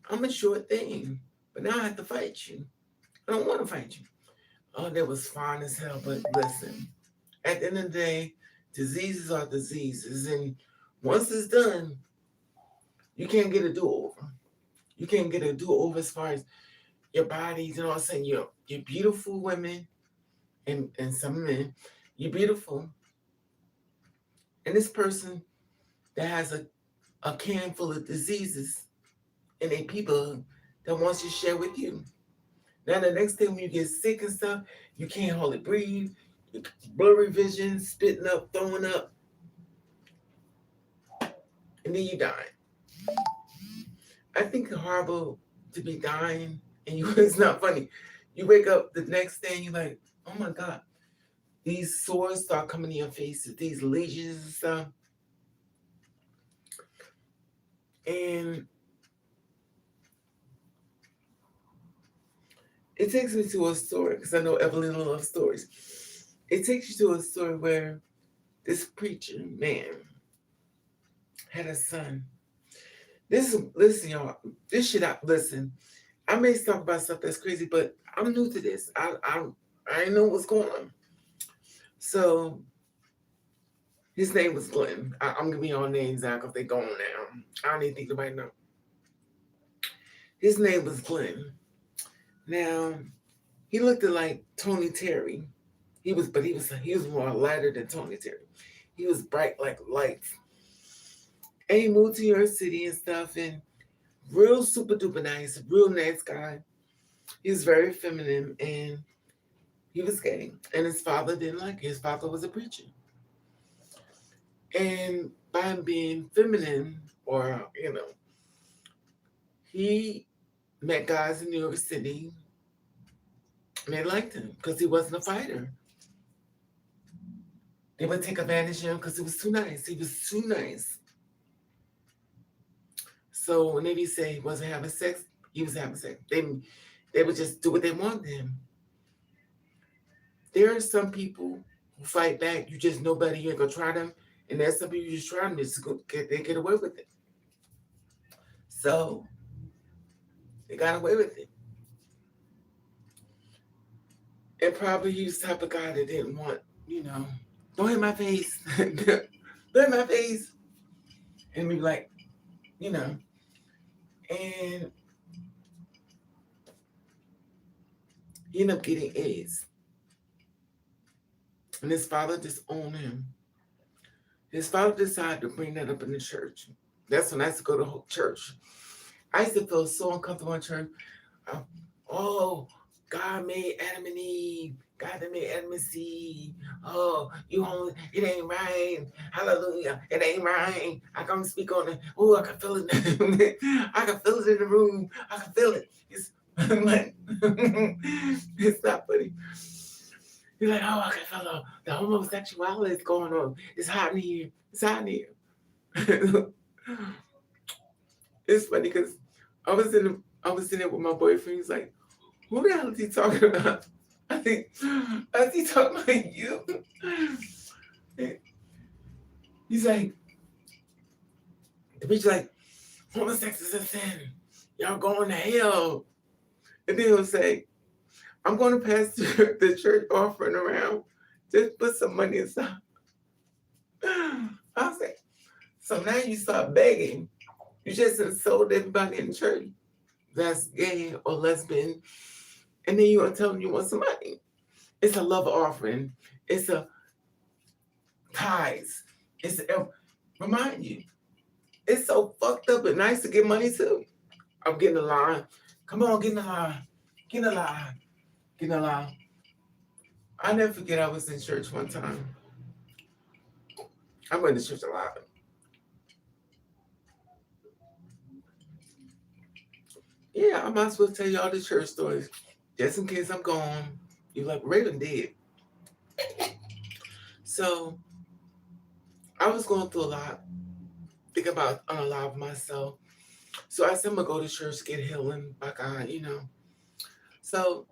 I'm a short thing, but now I have to fight you. I don't want to fight you. Oh, that was fine as hell, but listen, at the end of the day, diseases are diseases, and once it's done, you can't get a do-over. You can't get a do-over as far as your bodies, you know what I'm saying? You're beautiful women and some men, you're beautiful. And this person that has a can full of diseases and a people that wants to share with you. Now the next thing when you get sick and stuff, you can't hardly breathe, blurry vision, spitting up, throwing up, and then you die. I think it's horrible to be dying and you it's not funny. You wake up the next day and you're like, oh my God, these sores start coming in your face, these lesions and stuff. And it takes me to a story, because I know Evelyn loves stories. It takes you to a story where this preacher man had a son. Listen, y'all. This shit, listen. I may talk about stuff that's crazy, but I'm new to this. I didn't know what's going on. So his name was Glenn. I'm giving y'all names out because they're gone now. I don't even think nobody know. His name was Glenn. Now he looked like Tony Terry. He was more lighter than Tony Terry. He was bright like lights. And he moved to New York City and stuff, and real super duper nice, real nice guy. He was very feminine, and he was gay. And his father didn't like it. His father was a preacher. And by him being feminine, or, he met guys in New York City, and they liked him because he wasn't a fighter. They would take advantage of him because he was too nice. He was too nice. So whenever you say he wasn't having sex, he was having sex. They would just do what they wanted him. There are some people who fight back. You just know better. You ain't gonna try them. And there's some people you just try them. They get away with it. So they got away with it. And probably he was the type of guy that didn't want, don't hit my face. Don't hit my face. And be like, and he ended up getting AIDS. And his father disowned him. His father decided to bring that up in the church. That's when I used to go to church. I used to feel so uncomfortable in church. Oh, God made Adam and Eve. God that made Adam and Eve. Oh, it ain't right. Hallelujah. It ain't right. I come speak on it. Oh, I can feel it. I can feel it in the room. I can feel it. It's like, it's not funny. You're like, oh, I can feel the homosexuality is going on. It's hot in here. It's hot in here. It's funny because I was in there with my boyfriend. He's like, who the hell is he talking about? I think, as he talking about you, he's like, the bitch like, homosexuals is a sin. Y'all going to hell. And then he'll say, I'm going to pass the church offering around. Just put some money aside. I was like, so now you start begging. You just sold everybody in the church that's gay or lesbian. And then you want to tell them you want some money. It's a love offering. It's a tithes. Remind you, it's so fucked up and nice to get money too. I'm getting a line. Come on, get in the line. Get in the line. Get in the line. I never forget I was in church one time. I went to church a lot. Yeah, I might as well tell y'all the church stories. Just in case I'm gone. You're like, Raven did. So I was going through a lot. Thinking about unalive myself. So I said I'm gonna go to church, get healing by God, you know. So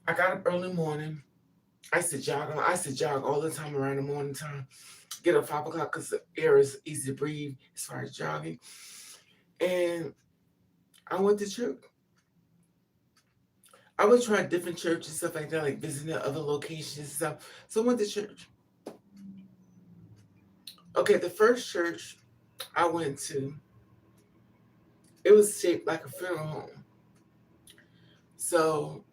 I got up early morning. I used to jog all the time around the morning time. Get up 5 o'clock because the air is easy to breathe as far as jogging. And I went to church. I would try different churches, stuff like that, like visiting other locations and stuff. So I went to church. Okay, the first church I went to, it was shaped like a funeral home. So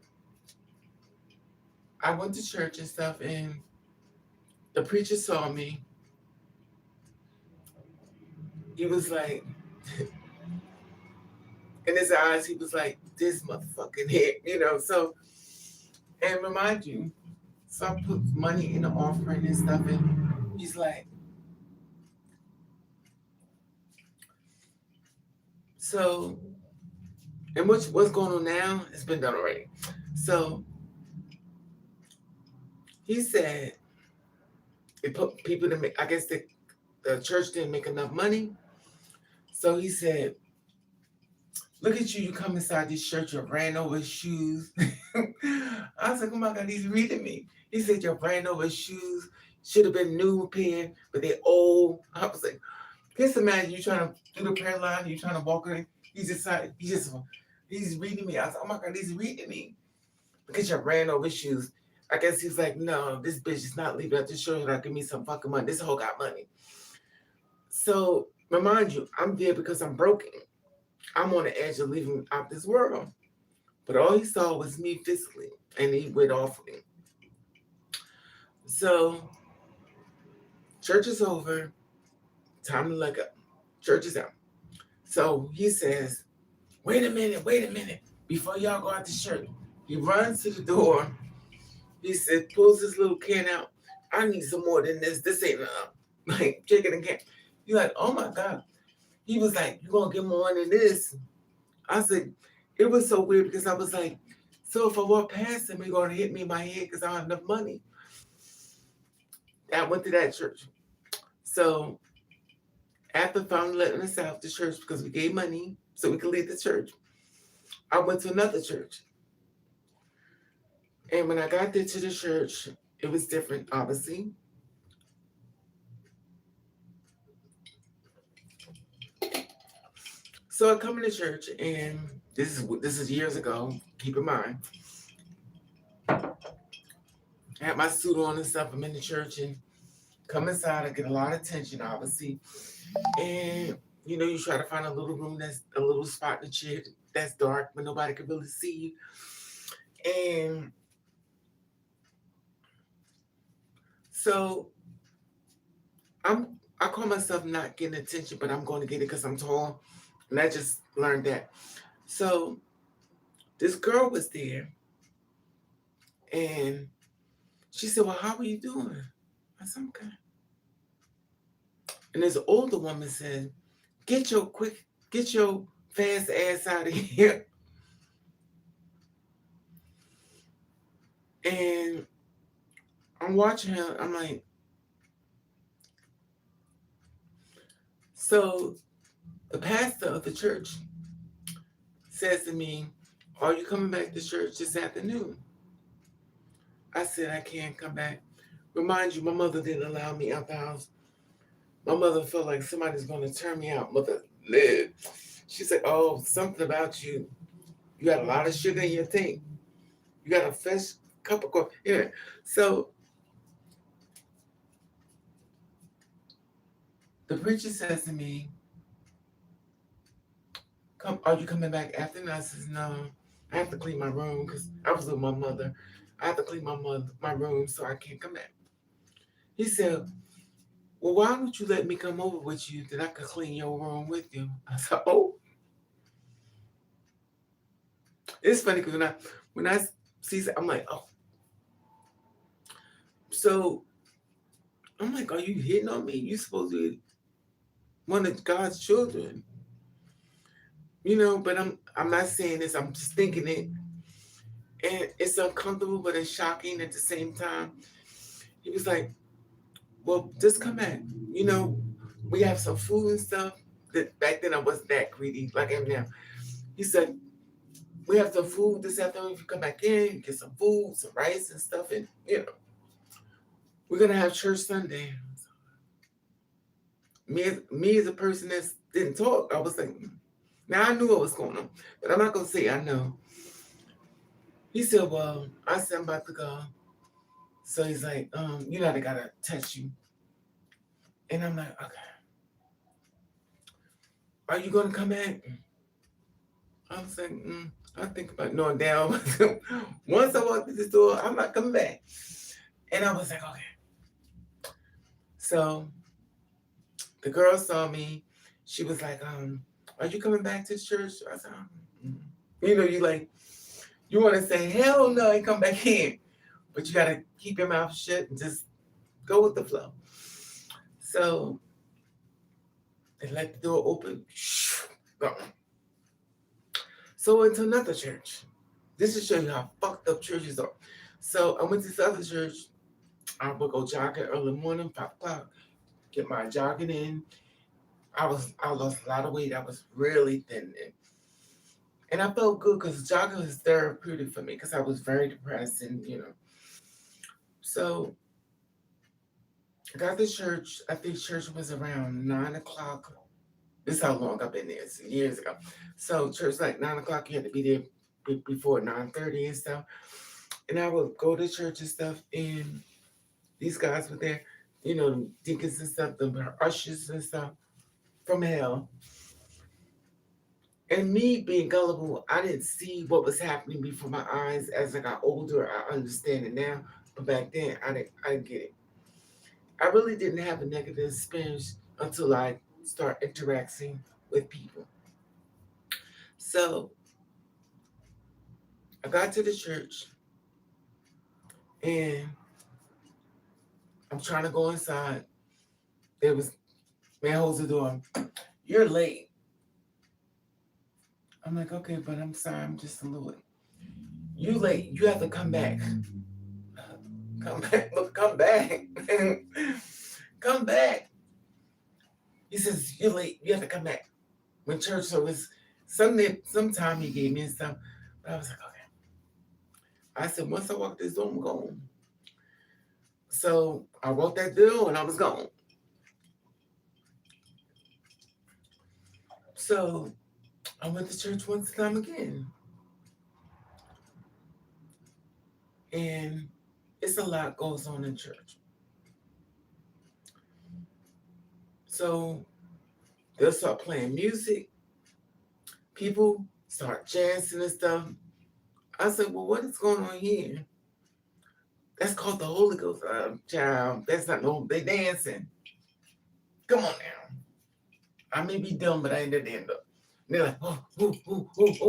I went to church and stuff, and the preacher saw me. He was like, in his eyes, he was like, this motherfucking head, you know. So, and remind you, so I put money in the offering and stuff, and he's like, so, and what's going on now? It's been done already. So he said it put people to make. I guess the church didn't make enough money. So he said, look at you, you come inside this church, you ran over shoes. I was like, oh my God, he's reading me. He said, your ran over shoes should have been new pair, but they're old. I was like, just imagine you trying to do the prayer line, you trying to walk in. He's reading me. I was like, oh my God, he's reading me. Because you ran over shoes. I guess he's like, no, this bitch is not leaving. I just showing her, give me some fucking money. This hoe got money. So remind you, I'm there because I'm broken. I'm on the edge of leaving out this world. But all he saw was me physically, and he went off me. So church is over. Time to let go. Church is out. So he says, wait a minute. Before y'all go out to church, he runs to the door. He said, pulls his little can out. I need some more than this. This ain't enough. Like chicken and can. You're like, oh my God. He was like, you gonna get more than this? I said, it was so weird because I was like, so if I walk past him, he's gonna hit me in my head because I don't have enough money. I went to that church. So after finally letting us out the church because we gave money so we could leave the church, I went to another church. And when I got there to the church, it was different, obviously. So I come into church, and this is years ago. Keep in mind, I had my suit on and stuff. I'm in the church and come inside. I get a lot of attention, obviously, and you try to find a little room that's a little spot in the chair that's dark, but nobody can really see you. And so I call myself not getting attention, but I'm going to get it because I'm tall, and I just learned that. So this girl was there, and she said, well, how are you doing? I said, okay. And this older woman said, get your fast ass out of here. And I'm watching her. I'm like, so the pastor of the church says to me, Are you coming back to church this afternoon? I said, I can't come back. Remind you, my mother didn't allow me out the house. My mother felt like somebody's going to turn me out. Mother lived. She said, oh, something about you. You got a lot of sugar in your tank. You got a fresh cup of coffee. Yeah. So the preacher says to me, "Come, are you coming back after?" And I says, "No, I have to clean my room because I was with my mother. I have to clean my room, so I can't come back." He said, "Well, why don't you let me come over with you? Then I could clean your room with you." I said, "Oh, it's funny because when I see, I'm like, oh, so I'm like, are you hitting on me? You supposed to be one of God's children, you know?" But I'm not saying this. I'm just thinking it, and it's uncomfortable, but it's shocking at the same time. He was like, "Well, just come back. You know, we have some food and stuff." That back then I wasn't that greedy like I am now. He said, "We have some food this afternoon. If you come back in, get some food, some rice and stuff, and we're gonna have church Sunday." Me as a person that didn't talk, I was like, now I knew what was going on, but I'm not gonna say I know. He said, "Well," I said, "I'm about to go." So he's like, "You know, they gotta touch you," and I'm like, "Okay, are you gonna come back?" I was like, I think about knowing down. Once I walked through this door, I'm not coming back. And I was like, okay. So the girl saw me. She was like, "Are you coming back to church?" I said, mm. You like, you want to say, hell no, and come back in. But you got to keep your mouth shut and just go with the flow. So they let the door open. Gone. So I went to another church. This is show you how fucked up churches are. So I went to this other church. I would go jogging early morning, 5 o'clock, get my jogging in. I lost a lot of weight. I was really thin. And I felt good because jogging was therapeutic for me because I was very depressed and. So I got to church. I think church was around 9 o'clock. This is how long I've been there. It's years ago. So church like 9 o'clock. You had to be there before 9:30 and stuff. And I would go to church and stuff. And these guys were there. The deacons and stuff, the ushers and stuff from hell. And me being gullible, I didn't see what was happening before my eyes. As I got older, I understand it now. But back then, I didn't get it. I really didn't have a negative experience until I start interacting with people. So I got to the church and I'm trying to go inside. There was man holds the door. "You're late." I'm like, "Okay, but I'm sorry, I'm just a little late." "You late. You have to come back." Come back. Look, come back. Come back. He says, "You're late. You have to come back." When church service, sometime he gave me and stuff. But I was like, okay. I said, once I walk this door, I'm gone. So I walked that door and I was gone. So I went to church once time again. And it's a lot goes on in church. So they'll start playing music. People start dancing and stuff. I said, well, what is going on here? That's called the Holy Ghost, child. That's not no, they dancing. Come on now. I may be dumb, but I ain't at the end up. They're like, oh,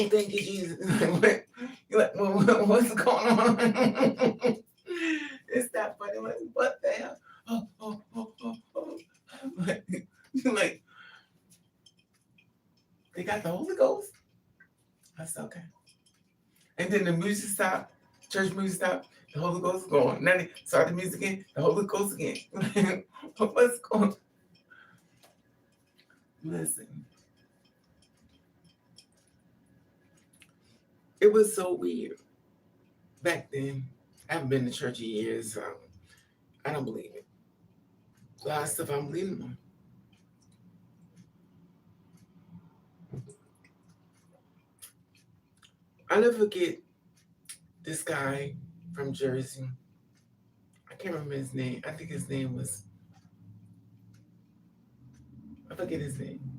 thank you, Jesus. You're like, well, what's going on? It's that funny. Like, what the hell? Oh. You're like, they got the Holy Ghost? I said, okay. And then the music stopped, church music stopped, the Holy Ghost going. Now they start the music again, the Holy Ghost again. What's going on? Listen. It was so weird back then. I haven't been to church in years, so I don't believe it. A lot of stuff I don't believe in. I never forget this guy from Jersey. I can't remember his name. I think his name was, I forget his name.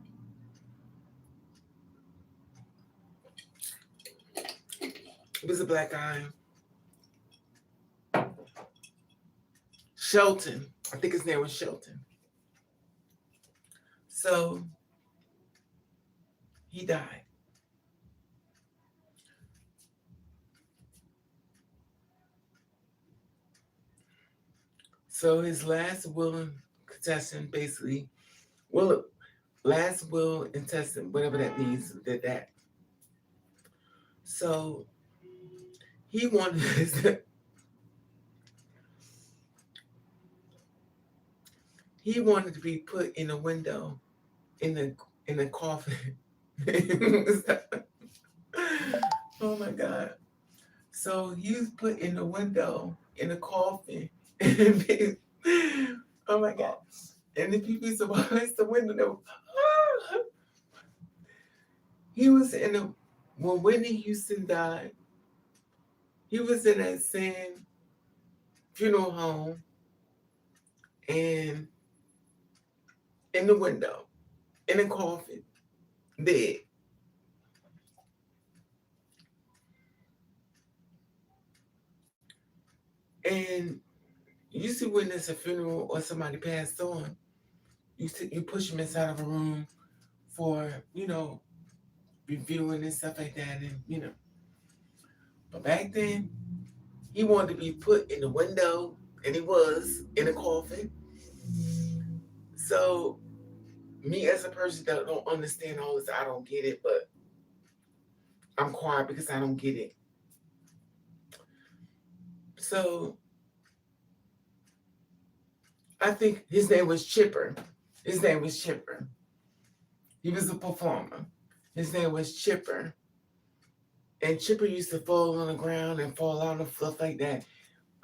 He was a black guy. Shelton. I think his name was Shelton. So he died. So his last will and testament, basically, well, last will and testament, whatever that means, did that. So he wanted he wanted to be put in a window in a coffin. Oh my God. So he was put in a window in a coffin. Oh my God. And the people used to watch the window. They were, ah! He was in a, when Whitney Houston died, he was in that same funeral home and in the window, in a coffin, dead. And you see when there's a funeral or somebody passed on, you push them inside of a room for, reviewing and stuff like that. And, but back then, he wanted to be put in the window, and he was in a coffin. So, me as a person that don't understand all this, I don't get it, but I'm quiet because I don't get it. So, I think his name was Chipper. His name was Chipper. He was a performer. His name was Chipper. And Chipper used to fall on the ground and fall out and stuff like that.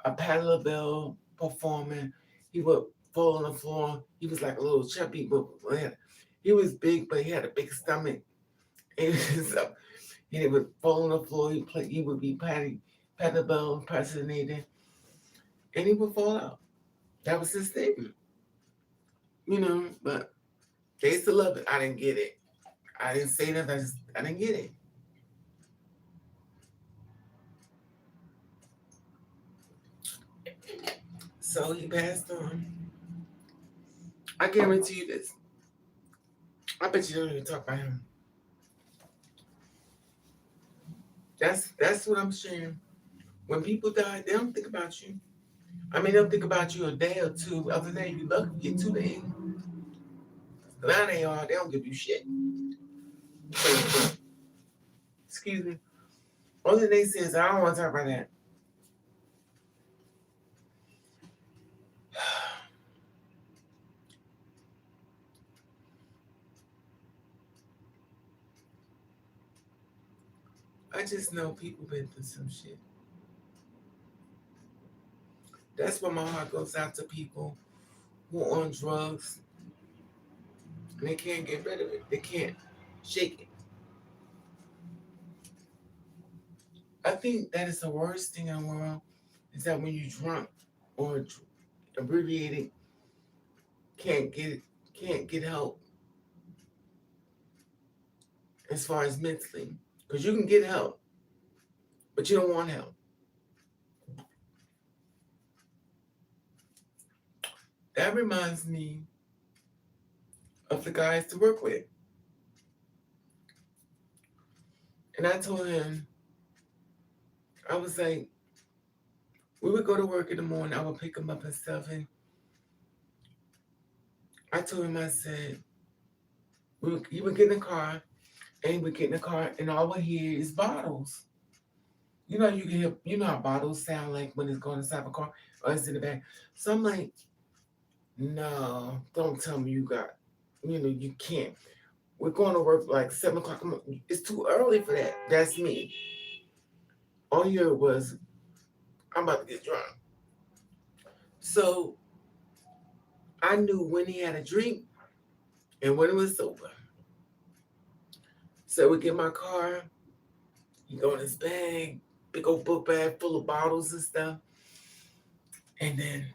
A paddle bell performing. He would fall on the floor. He was like a little chubby, but he was big, but he had a big stomach. And so he would fall on the floor. He would be paddle bell impersonating, and he would fall out. That was his thing, But they used to love it. I didn't get it. I didn't say that. I didn't get it. So he passed on. I guarantee you this. I bet you don't even talk about him. That's what I'm sharing. When people die, they don't think about you. I mean, they'll think about you a day or two. Other than you lucky to get 2 days. Now they don't give you shit. Excuse me. Only they say is I don't want to talk about that. I just know people been through some shit. That's why my heart goes out to people who are on drugs and they can't get rid of it. They can't shake it. I think that is the worst thing in the world is that when you're drunk or abbreviated, can't get help as far as mentally. Because you can get help, but you don't want help. That reminds me of the guys to work with. And I told him, I was like, we would go to work in the morning. I would pick him up and stuff. And I told him, I said, he would get in the car, and he would get in the car, and all we hear is bottles. You can hear, how bottles sound like when it's going inside a car or it's in the back. So I'm like, no, don't tell me you got, you can't. We're going to work like 7 o'clock. It's too early for that. That's me. all you heard was, I'm about to get drunk. So I knew when he had a drink and when it was sober. So we get my car, he go in his bag, big old book bag full of bottles and stuff. And then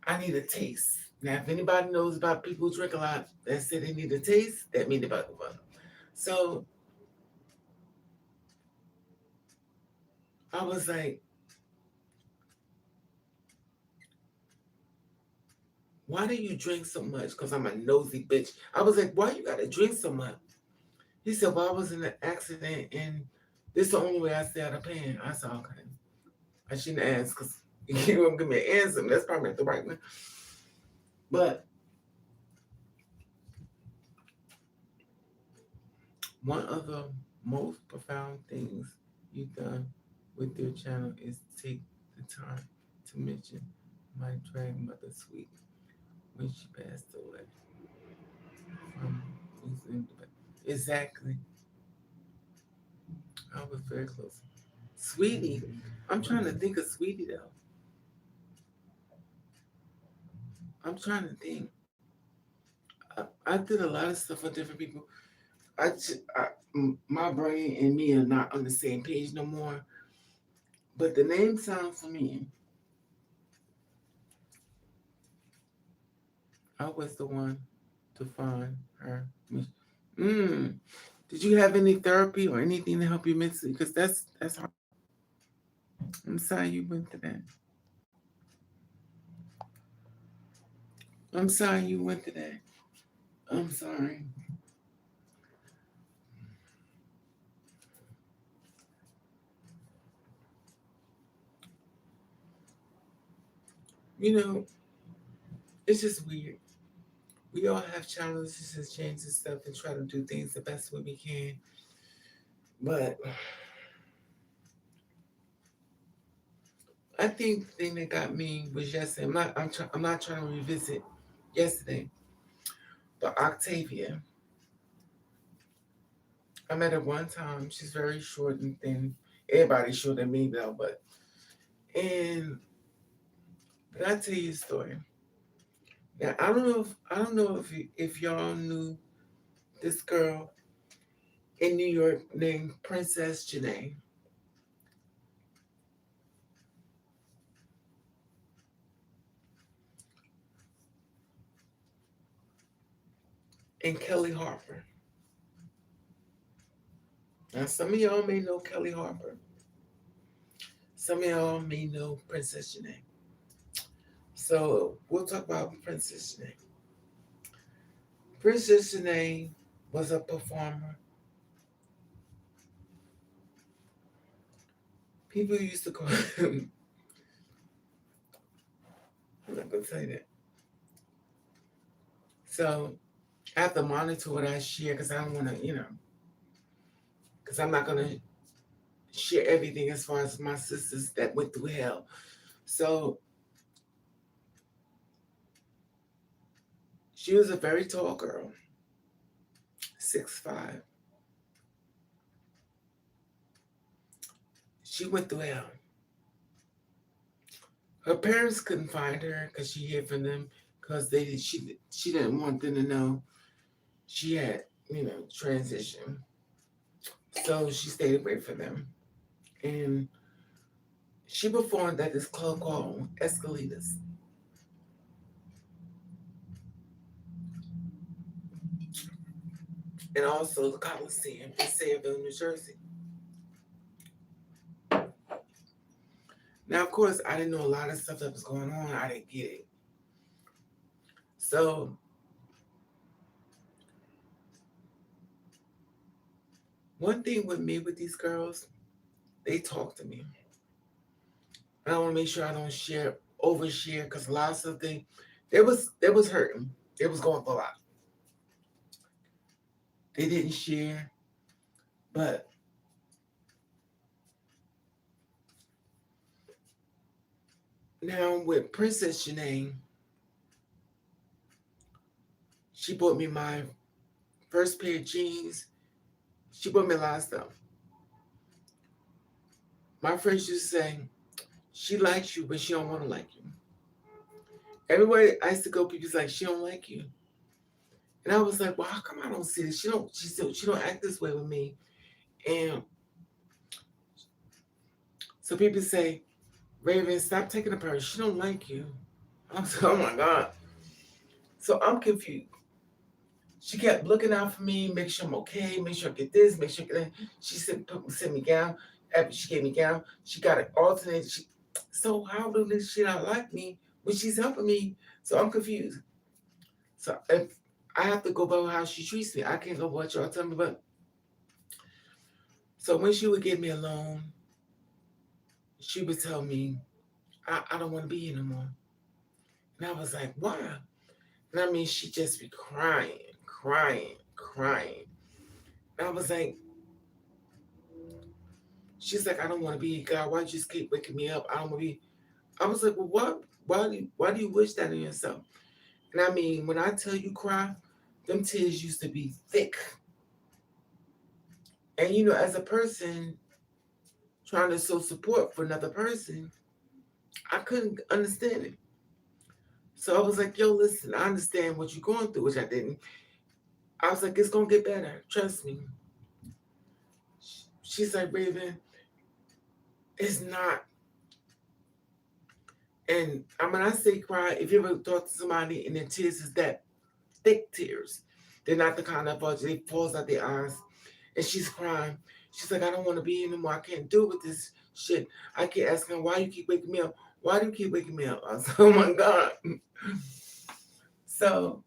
I need a taste. Now, if anybody knows about people who drink a lot that say they need a taste, that means they're about to run. So I was like, why do you drink so much? Because I'm a nosy bitch. I was like, why you gotta drink so much? He said, well, I was in an accident and this is the only way I stay out of pain. I said, okay. I shouldn't ask because you won't give me an answer. That's probably not the right one. But one of the most profound things you've done with your channel is take the time to mention my drag mother sweet when she passed away from losing. Exactly. I was very close. Sweetie. I'm trying to think of Sweetie though. I'm trying to think. I did a lot of stuff for different people. My brain and me are not on the same page no more. But the name sounds familiar. I was the one to find her. Mm. Did you have any therapy or anything to help you mentally? Because that's hard. I'm sorry you went through that. I'm sorry you went through that. I'm sorry. You know, it's just weird. We all have challenges and changes and stuff and try to do things the best way we can. But I think the thing that got me was yesterday. I'm not trying to revisit yesterday, but Octavia. I met her one time. She's very short and thin. Everybody's short than me though, and but I tell you a story. Now I don't know if y'all knew this girl in New York named Princess Janae and Kelly Harper. Now some of y'all may know Kelly Harper. Some of y'all may know Princess Janae. So we'll talk about Princess Janae. Princess Janae was a performer. People used to call him. I'm not gonna say that. So I have to monitor what I share because I don't want to, because I'm not gonna share everything as far as my sisters that went through hell. So she was a very tall girl, 6'5". She went through hell. Her parents couldn't find her because she hid from them because she didn't want them to know she had transition. So she stayed away from them, and she performed at this club called Escalitas, and also the Coliseum in Sayreville, New Jersey. Now, of course, I didn't know a lot of stuff that was going on. I didn't get it. So one thing with me with these girls, they talk to me. I want to make sure I don't overshare, because a lot of stuff they was hurting. They was going for a lot. They didn't share, but now with Princess Janae, she bought me my first pair of jeans. She bought me a lot of stuff. My friends used to say, she likes you, but she don't want to like you. Everywhere I used to go, people's like, she don't like you. And I was like, well, how come I don't see this? She don't act this way with me. And so people say, Raven, stop taking it personal. She don't like you. I'm like, oh my God. So I'm confused. She kept looking out for me, make sure I'm okay, make sure I get this, make sure I get that. She sent me down. After she gave me down, she got it alternated. So how do this shit not like me when she's helping me? So I'm confused. So if I have to go by how she treats me, I can't go by what y'all tell me. But so when she would give me a loan, she would tell me, I don't want to be here no more. And I was like, why? And I mean, she'd just be crying, crying, crying. And I was like, she's like, I don't want to be here, God. Why you just keep waking me up? I don't want to be. I was like, well, what? Why do you wish that in yourself? And I mean, when I tell you cry, them tears used to be thick. And you know, as a person trying to show support for another person, I couldn't understand it. So I was like, yo, listen, I understand what you're going through, which I didn't. I was like, it's gonna get better. Trust me. She's like, Raven, it's not. And when I say cry, if you ever talk to somebody and their tears is that thick tears, they're not the kind of they falls out their eyes. And she's crying. She's like, I don't want to be here anymore. I can't do with this shit. I keep asking her, why you keep waking me up? Why do you keep waking me up? I was like, oh my God. So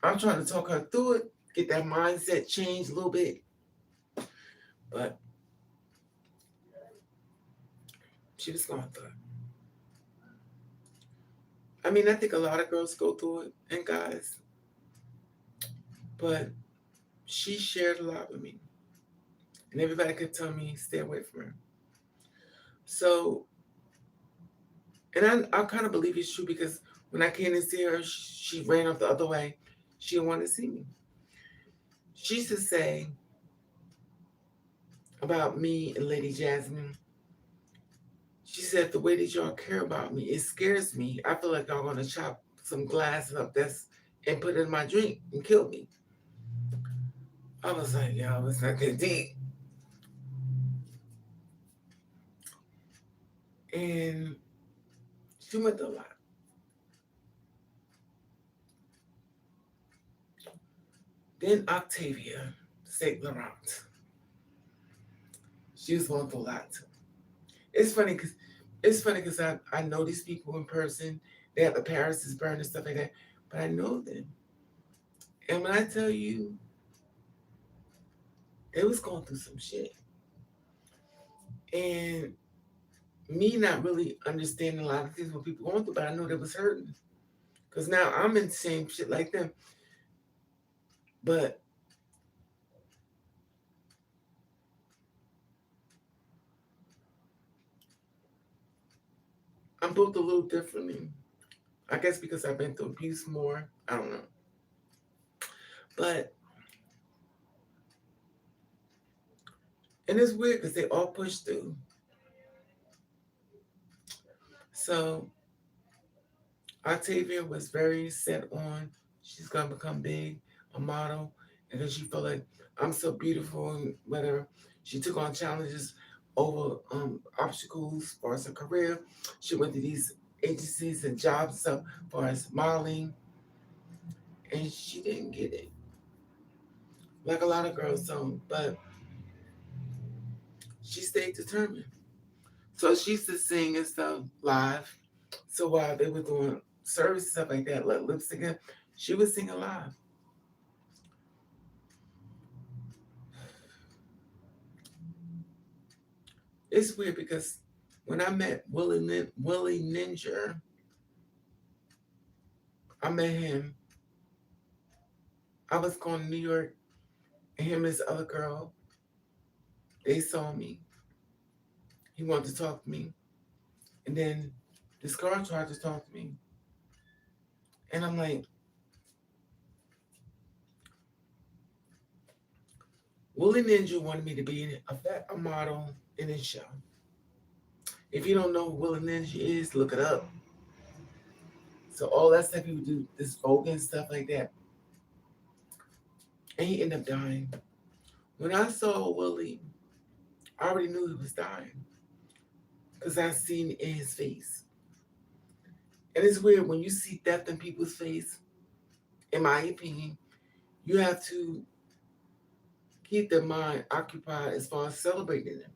I'm trying to talk her through it, get that mindset changed a little bit. But she was going through it. I mean, I think a lot of girls go through it, and guys, but she shared a lot with me. And everybody could tell me, stay away from her. So, and I kind of believe it's true because when I came to see her, she ran off the other way. She didn't want to see me. She used to say about me and Lady Jasmine, she said, the way that y'all care about me, it scares me. I feel like y'all going to chop some glass up and put it in my drink and kill me. I was like, yo, it's not that deep. And she went through a lot. Then Octavia St. Laurent. She was going through a lot too. It's funny because I know these people in person. They have the Paris burned and stuff like that. But I know them. And when I tell you, they was going through some shit. And me not really understanding a lot of things what people going through, but I know they was hurting. Because now I'm in the same shit like them. But I'm built a little differently. I guess because I've been through abuse more. I don't know. But, and it's weird because they all push through. So Octavia was very set on she's gonna become big, a model, and then she felt like I'm so beautiful and whatever. She took on challenges over obstacles as far as her career. She went to these agencies and jobs and stuff as far as modeling, and she didn't get it. Like a lot of girls don't, but she stayed determined. So she used to sing and stuff live. So while they were doing service stuff like that, like lip syncing, she would sing live. It's weird because when I met Willie Ninja, I met him. I was going to New York, and him and this other girl, they saw me. He wanted to talk to me. And then this girl tried to talk to me. And I'm like, Willie Ninja wanted me to be a model in this show. If you don't know who Will and Ninja is, look it up. So all that stuff he would do, this Vogue stuff like that, and he ended up dying. When I saw Willie, I already knew he was dying because I seen it in his face. And it's weird when you see death in people's face. In my opinion, you have to keep their mind occupied as far as celebrating them.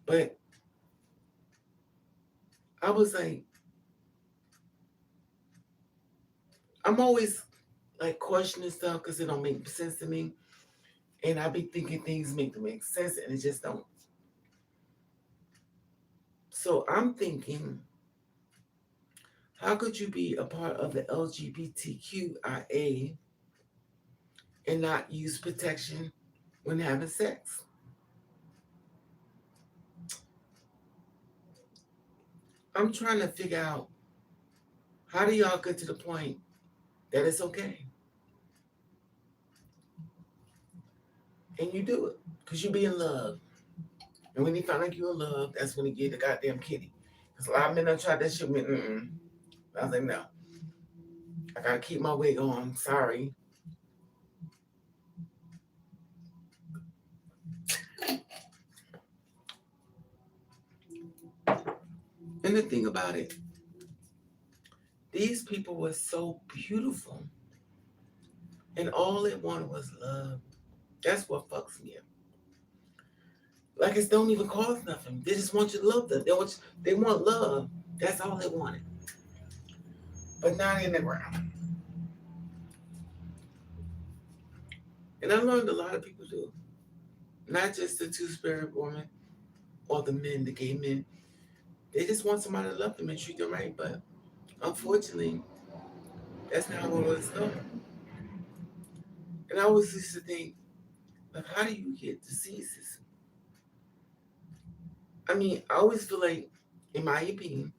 But I was like, I'm always like questioning stuff because it don't make sense to me. And I be thinking things make sense and it just don't. So I'm thinking, how could you be a part of the LGBTQIA and not use protection when having sex? I'm trying to figure out, how do y'all get to the point that it's okay? And you do it because you be in love. And when you find out you're in love, that's when you get the goddamn kitty. Because a lot of men have tried that shit with me. I was like, no, I gotta keep my wig on. Sorry. And the thing about it, these people were so beautiful. And all they wanted was love. That's what fucks me up. Like it don't even cost nothing. They just want you to love them. They want love. That's all they wanted. But not in the ground. And I learned a lot of people do. Not just the two-spirit woman or the men, the gay men. They just want somebody to love them and treat them right. But unfortunately, that's not what it's done. And I always used to think, like, how do you get diseases? I mean, I always feel like, in my opinion,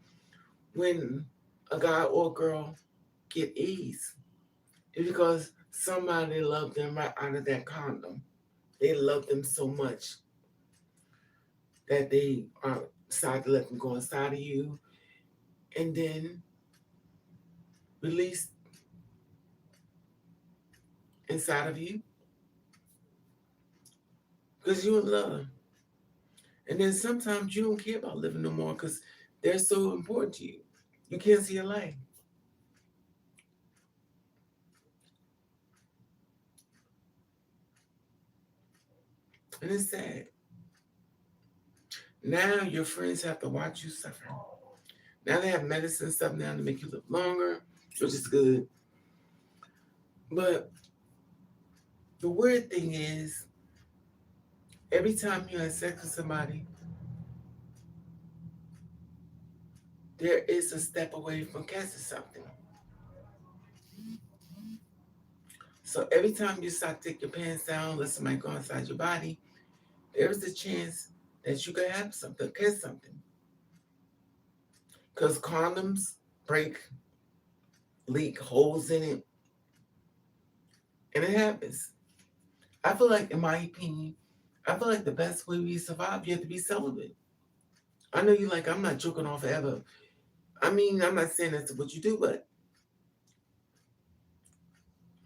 when a guy or a girl get AIDS, it's because somebody loved them right out of that condom. They love them so much that they decide to let them go inside of you and then release inside of you because you're in love. And then sometimes you don't care about living no more because they're so important to you. You can't see a life. And it's sad. Now your friends have to watch you suffer. Now they have medicine stuff now to make you live longer, which is good. But the weird thing is, every time you have sex with somebody, there is a step away from catching something. So every time you start to take your pants down, let somebody go inside your body, there's a chance that you could have something, catch something. Because condoms break, leak holes in it, and it happens. I feel like, in my opinion, I feel like the best way we survive, you have to be celibate. I know you like, I'm not joking off forever. I mean, I'm not saying that's what you do, but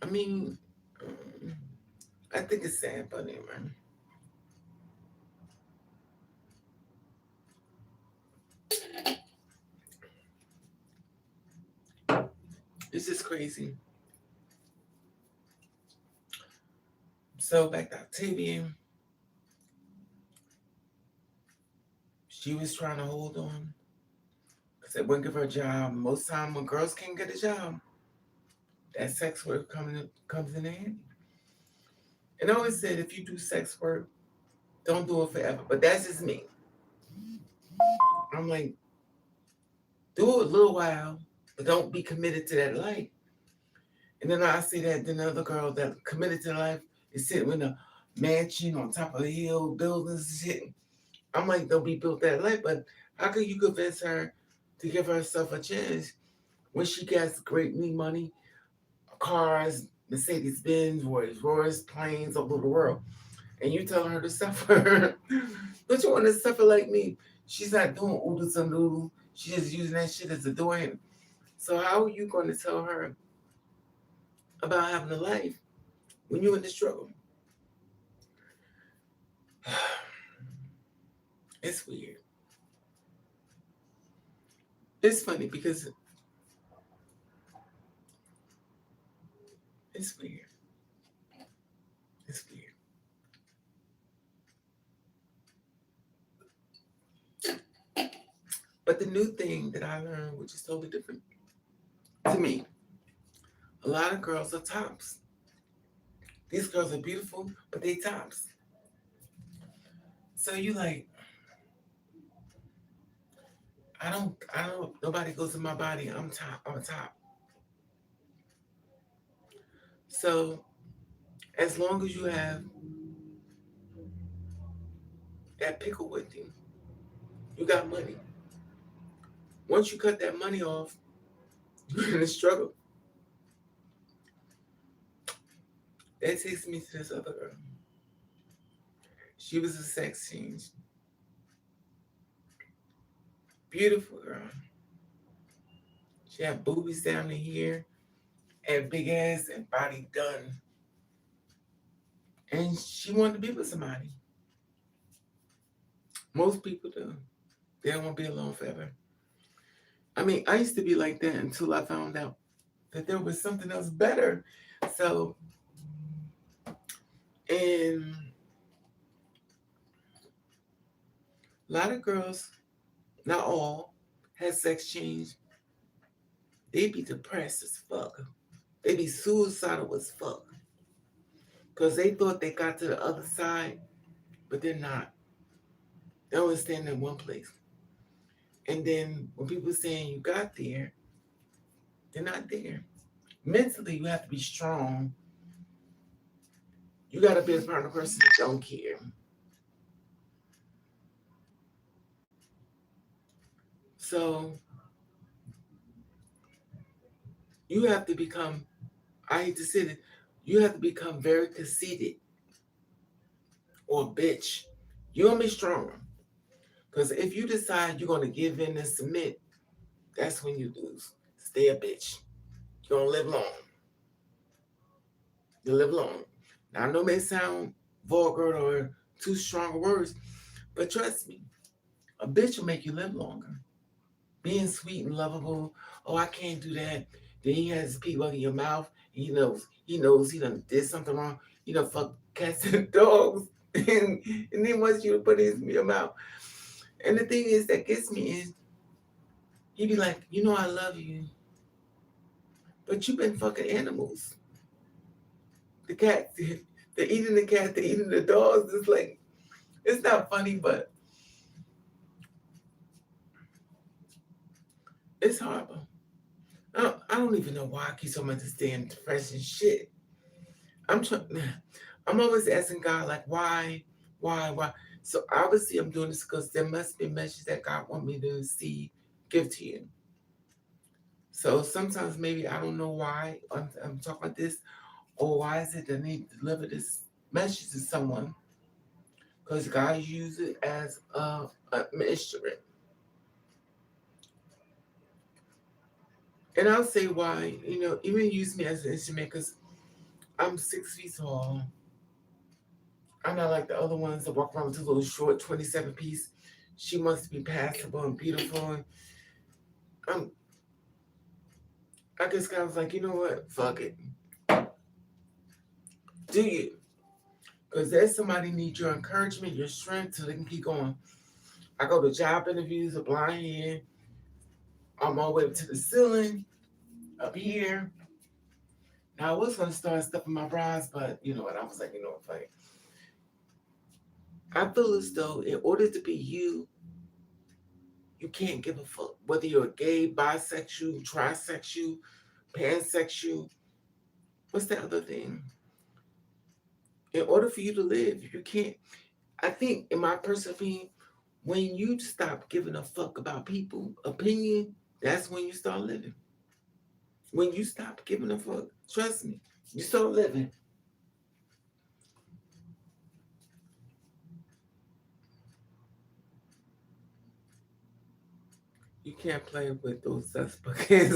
I mean, um, I think it's sad, but anyway. It's just crazy. So back to Octavia, she was trying to hold on because they wouldn't give her a job. Most time when girls can't get a job, that sex work comes in handy. And I always said, if you do sex work, don't do it forever. But that's just me. I'm like, do it a little while, but don't be committed to that life. And then I see that then another girl that committed to life is sitting in a mansion on top of a hill, buildings and shit. I'm like, don't be built that life. But how can you convince her to give herself a chance when she gets great new money, cars, Mercedes Benz, Rolls Royce, planes all over the world? and you telling her to suffer. Don't you want to suffer like me? She's not doing oodles and noodles. She's just using that shit as a door handle. So how are you going to tell her about having a life when you're in the struggle? It's weird. It's funny because it's weird. It's weird. But the new thing that I learned, which is totally different to me, a lot of girls are tops. These girls are beautiful, but they tops. So you like, I don't, nobody goes in my body. I'm top, I'm a top. So as long as you have that pickle with you, you got money. Once you cut that money off, you're in a struggle. That takes me to this other girl. She was a sex change. Beautiful girl. She had boobies down to here and big ass and body done. And she wanted to be with somebody. Most people do. They don't want to be alone forever. I mean, I used to be like that until I found out that there was something else better. So, and a lot of girls, not all, had sex change. They be depressed as fuck. They be suicidal as fuck. Because they thought they got to the other side, but they're not. They only stand in one place. And then when people saying you got there, they're not there. Mentally, you have to be strong. You got to be the kind of person that don't care. So you have to become, I hate to say it, you have to become very conceited or a bitch. You're going to be stronger. Because if you decide you're going to give in and submit, that's when you lose. Stay a bitch. You're going to live long. You live long. Now, I know it may sound vulgar or too strong words, but trust me, a bitch will make you live longer. Being sweet and lovable. Oh, I can't do that. Then he has people in your mouth. He done did something wrong. He done fuck cats and dogs. And then wants you to put his in your mouth. And the thing is that gets me is he be like, I love you. But you've been fucking animals. The cats, they're eating the cat, they're eating the dogs. It's like, it's not funny, but it's horrible. I don't even know why I keep so much this damn depression shit. I'm trying. I'm always asking God, like, why? So obviously, I'm doing this because there must be messages that God want me to see, give to you. So sometimes maybe I don't know why I'm talking about this, or why is it that I need to deliver this message to someone? Because God used it as an instrument. And I'll say why, even use me as an instrument because I'm 6 feet tall. I'm not like the other ones that walk around with a little short 27 piece. She wants to be passable and beautiful. And I just kind of was like, you know what? Fuck it. Do you? Because there's somebody needs your encouragement, your strength so they can keep going. I go to job interviews, a blind hand. I'm all the way up to the ceiling, up here. Now I was going to start stuffing my bras, but you know what? I was like, fuck it. I feel as though in order to be you, you can't give a fuck whether you're gay, bisexual, trisexual, pansexual. What's the other thing? In order for you to live, you can't. I think, in my personal opinion, when you stop giving a fuck about people' opinion, that's when you start living. When you stop giving a fuck, trust me, you start living. You can't play with those suspects.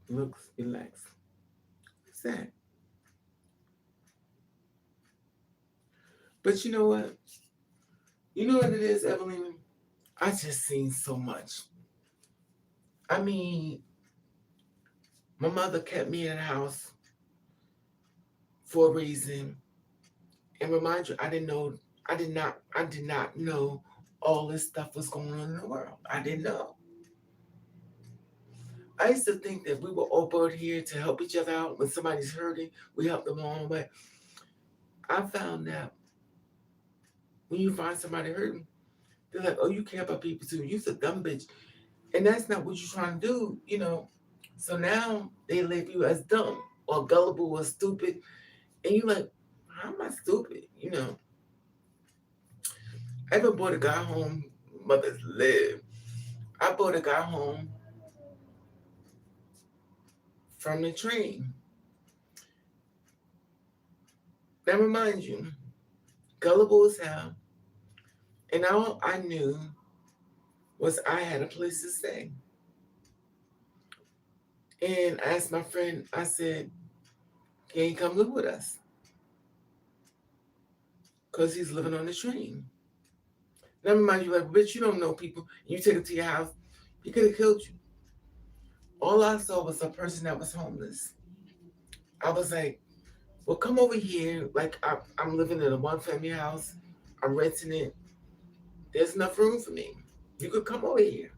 Looks, relax. What's that? But you know what? You know what it is, Evelyn? I just seen so much. I mean, my mother kept me in the house for a reason. And remind you, I did not know all this stuff was going on in the world. I didn't know. I used to think that we were all brought here to help each other out. When somebody's hurting, we help them along the way. I found that when you find somebody hurting, they're like, oh, you care about people too. You're a dumb bitch. And that's not what you're trying to do, you know. So now they label you as dumb or gullible or stupid. And you're like, how am I stupid? You know, I ever brought a guy home, mothers live. I brought a guy home from the train. Now remind you, gullible as hell. And all I knew was I had a place to stay. And I asked my friend, I said, can you come live with us? Because he's living on the train. Now remind you, like, bitch, you don't know people. You take it to your house, he could have killed you. All I saw was a person that was homeless. I was like, well, come over here. Like, I'm living in a one family house. I'm renting it. There's enough room for me. You could come over here.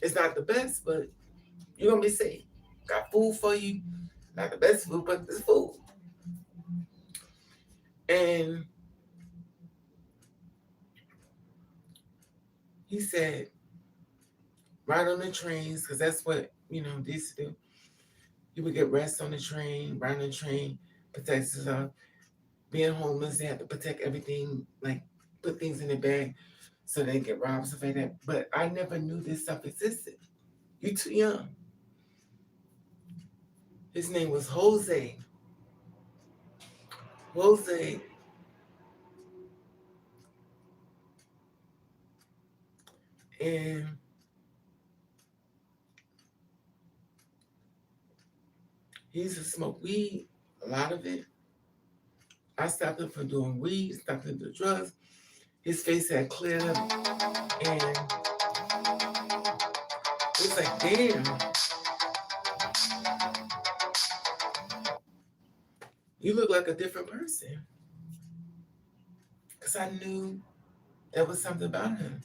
It's not the best, but you're going to be safe. Got food for you. Not the best food, but it's food. And he said, ride on the trains, because that's what, you know, they used to do. You would get rest on the train, ride on the train, protect yourself. Being homeless, they have to protect everything, like put things in their bag so they get robbed, stuff like that. But I never knew this stuff existed. You too young. His name was Jose. Jose, and he used to smoke weed, a lot of it. I stopped him from doing weed, stopped him doing drugs. His face had cleared up, and it was like, damn, you look like a different person. Because I knew there was something about him.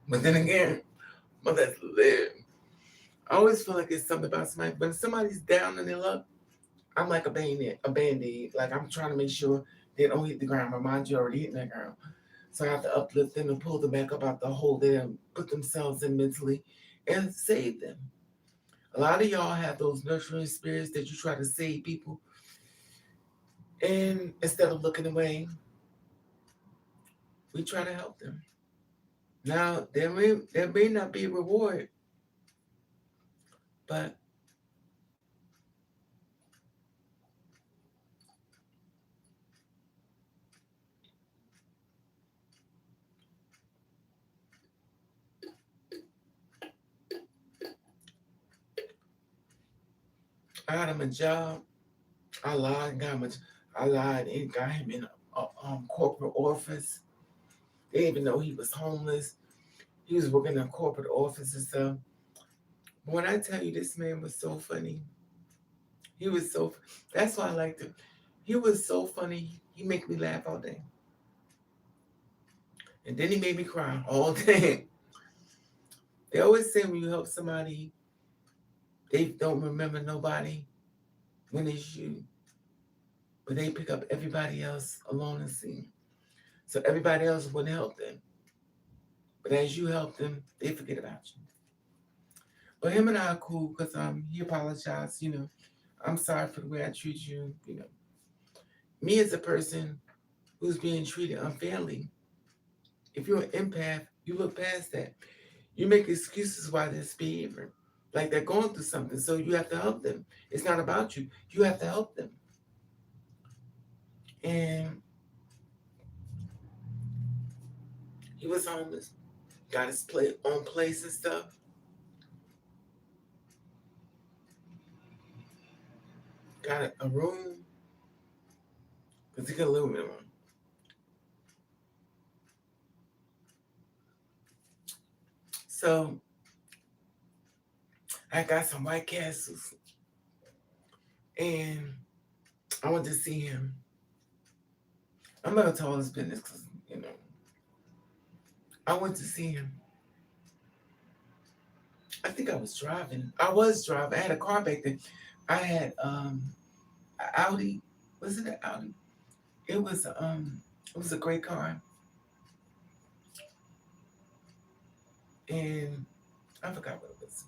But then again, mother live. I always feel like it's something about somebody. When somebody's down in their luck, I'm like a band-aid. Like I'm trying to make sure they don't hit the ground. My mind's already hitting the ground. So I have to uplift them and pull them back up out the hole they done put themselves in mentally and save them. A lot of y'all have those nurturing spirits that you try to save people. And instead of looking away, we try to help them. Now, there may not be a reward, but I got him a job. I lied and got him I lied and got him in a corporate office. They didn't even know he was homeless. He was working in a corporate office and stuff. But when I tell you this man was so funny, he was so. That's why I liked him. He was so funny. He make me laugh all day, and then he made me cry all day. They always say when you help somebody, they don't remember nobody when it's you, but they pick up everybody else along the scene. So everybody else wouldn't help them, but as you help them, they forget about you. But him and I are cool because he apologized. You know, I'm sorry for the way I treat you. You know, me as a person who's being treated unfairly. If you're an empath, you look past that. You make excuses why they're behaving. Like they're going through something, so you have to help them. It's not about you. You have to help them. And He was homeless, got his own place and stuff, got a room, because he could live in a room. So I got some White Castles, and I went to see him. I'm not gonna tell all his business because, I went to see him. I think I was driving. I had a car back then. I had an Audi. Was it an Audi? It was a great car. And I forgot what it was.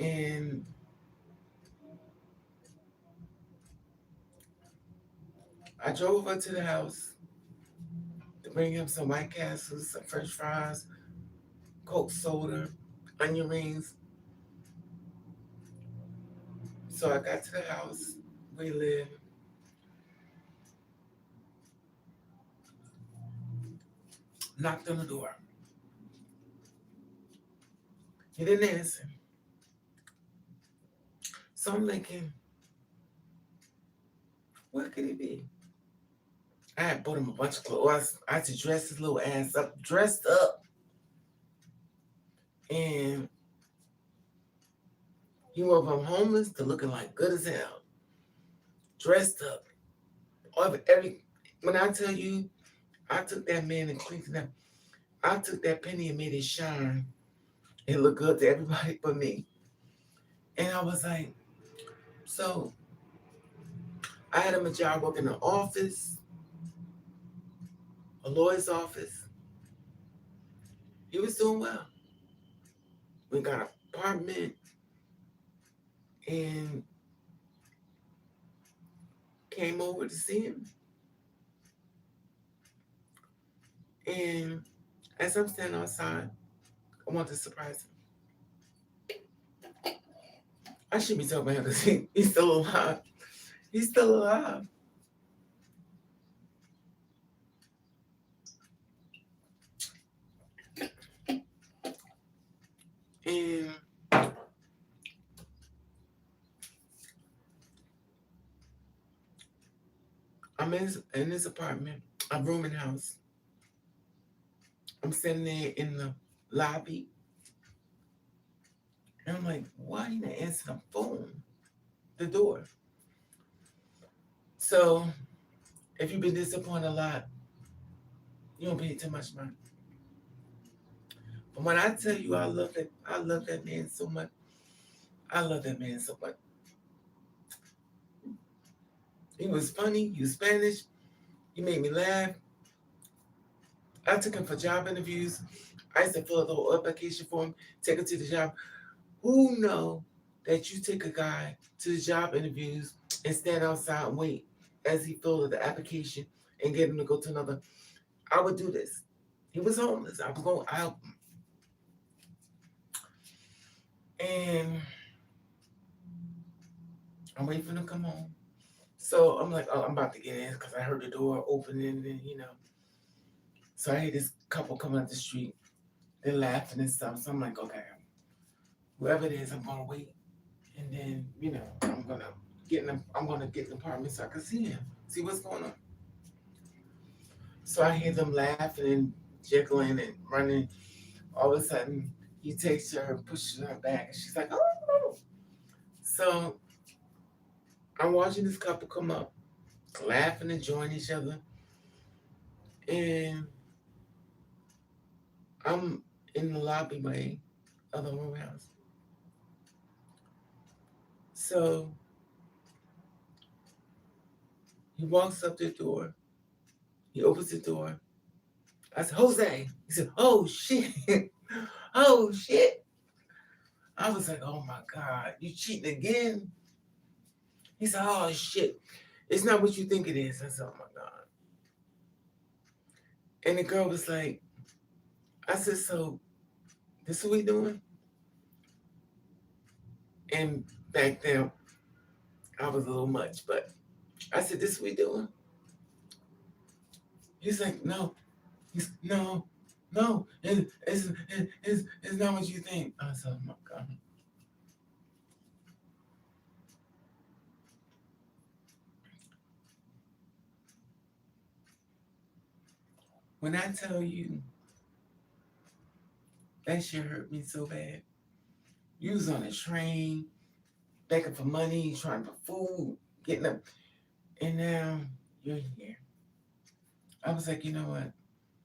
And I drove over to the house to bring him some White Castles, some French fries, Coke soda, onion rings. So I got to the house we live, knocked on the door. He didn't answer. So I'm thinking, where could he be? I had bought him a bunch of clothes. I had to dress his little ass up, dressed up. And he went from homeless to looking like good as hell. Dressed up. When I tell you, I took that man and cleaned it up. I took that penny and made it shine and look good to everybody but me. And I was like, so I had him a job working in an office, a lawyer's office. He was doing well. We got an apartment and came over to see him. And as I'm standing outside, I want to surprise him. I shouldn't be talking about him because he's still alive. He's still alive. And I'm in his apartment, a rooming house. I'm sitting there in the lobby. And I'm like, why you not answer the phone? The door. So if you've been disappointed a lot, you don't pay too much mind. But when I tell you I love that man so much. I love that man so much. He was funny, he was Spanish, he made me laugh. I took him for job interviews. I used to fill out the whole application form, take him to the job. Who know that you take a guy to the job interviews and stand outside and wait as he filled out the application and get him to go to another? I would do this. He was homeless. I was going out. And I'm waiting for him to come home. So I'm like, oh, I'm about to get in because I heard the door opening and. So I hear this couple coming up the street. They're laughing and stuff. So I'm like, okay, whoever it is, I'm gonna wait. And then, I'm gonna get an apartment so I can see him, see what's going on. So I hear them laughing and jiggling and running. All of a sudden, he takes her and pushes her back, and she's like, oh. So I'm watching this couple come up, laughing and enjoying each other. And I'm in the lobby way of the room house. So he walks up the door. He opens the door. I said, Jose. He said, oh, shit. Oh, shit. I was like, oh, my God. You cheating again? He said, oh, shit. It's not what you think it is. I said, oh, my God. And the girl was like, I said, so this is what we doing? And back then, I was a little much, but I said, this is what we doing? He's like, no. No, it's not what you think. I said, oh my God. When I tell you that shit hurt me so bad. You was on a train, begging for money, trying for food, getting up, and now you're here. I was like, you know what?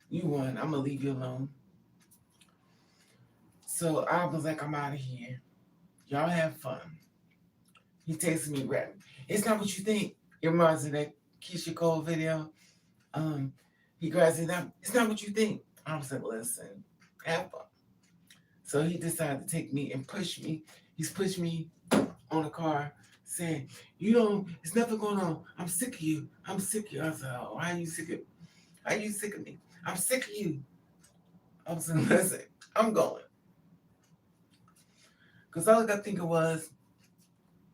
You won. I'm gonna leave you alone. So I was like, I'm out of here. Y'all have fun. He texted me, rap. It's not what you think. It reminds me of that Keisha Cole video. Um, he grabs it up. It's not what you think. I was like, listen, have fun. So he decided to take me and push me. He's pushed me on the car, saying, "You don't. It's nothing going on. I'm sick of you. I'm sick of you." I was like, "Oh, why are you sick of? Why are you sick of me? I'm sick of you." I was like, "Listen, I'm going." Because all I got thinking was,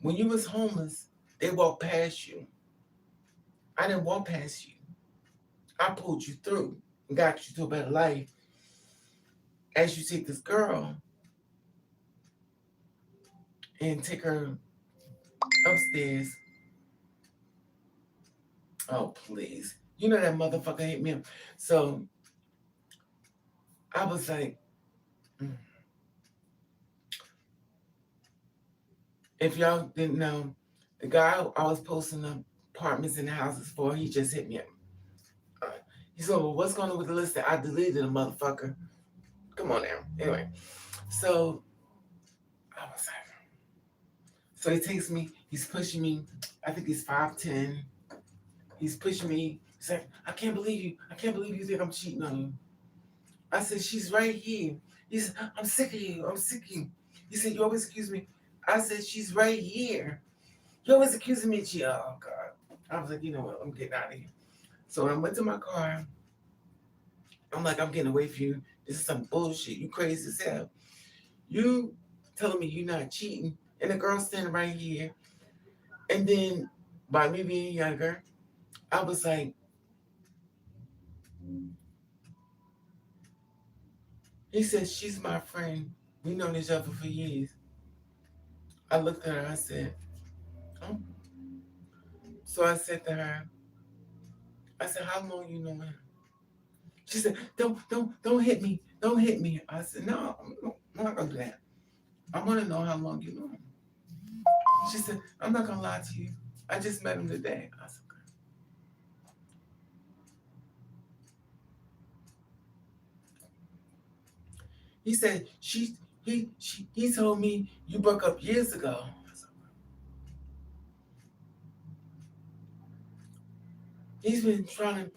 when you was homeless, they walked past you. I didn't walk past you. I pulled you through and got you to a better life. As you take this girl and take her upstairs. Oh, please. You know that motherfucker hit me up. So I was like, mm. If y'all didn't know, the guy I was posting the apartments and the houses for, he just hit me up. Uh, he said, well, what's going on with the list? I deleted the motherfucker. Come on now. Anyway, so I was like, so he takes me, he's pushing me. I think he's 5'10". He's pushing me. He's like, I can't believe you. I can't believe you think I'm cheating on you. I said, she's right here. He said, I'm sick of you. I'm sick of you. He said, you always accuse me. I said, she's right here. You always accusing me of cheating. Oh, God. I was like, you know what? I'm getting out of here. So when I went to my car, I'm like, I'm getting away from you. This is some bullshit. You crazy as hell. You telling me you're not cheating, and the girl standing right here. And then by me being younger, I was like, he said, she's my friend. We known each other for years. I looked at her, I said, oh. So I said to her, I said, how long you know him? She said, don't hit me. Don't hit me. I said, no, I'm not gonna do that. I wanna know how long you know him. She said, I'm not gonna lie to you. I just met him today. I said, okay. He said, he told me you broke up years ago. I said, he's been trying to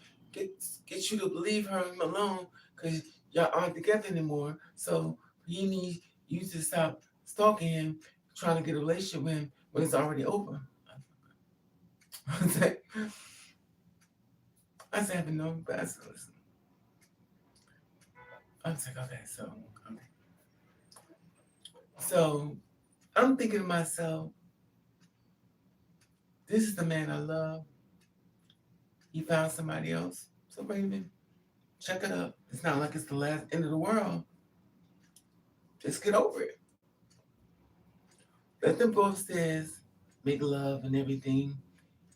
get you to leave her alone because y'all aren't together anymore. So he needs you to stop stalking him, trying to get a relationship with him when it's already over. I said, I said, I haven't known, but I said, listen. I was like, okay, okay. So I'm thinking to myself, this is the man I love. He found somebody else. So Raven, check it up. It's not like it's the last end of the world. Just get over it. Let them go upstairs, make love and everything,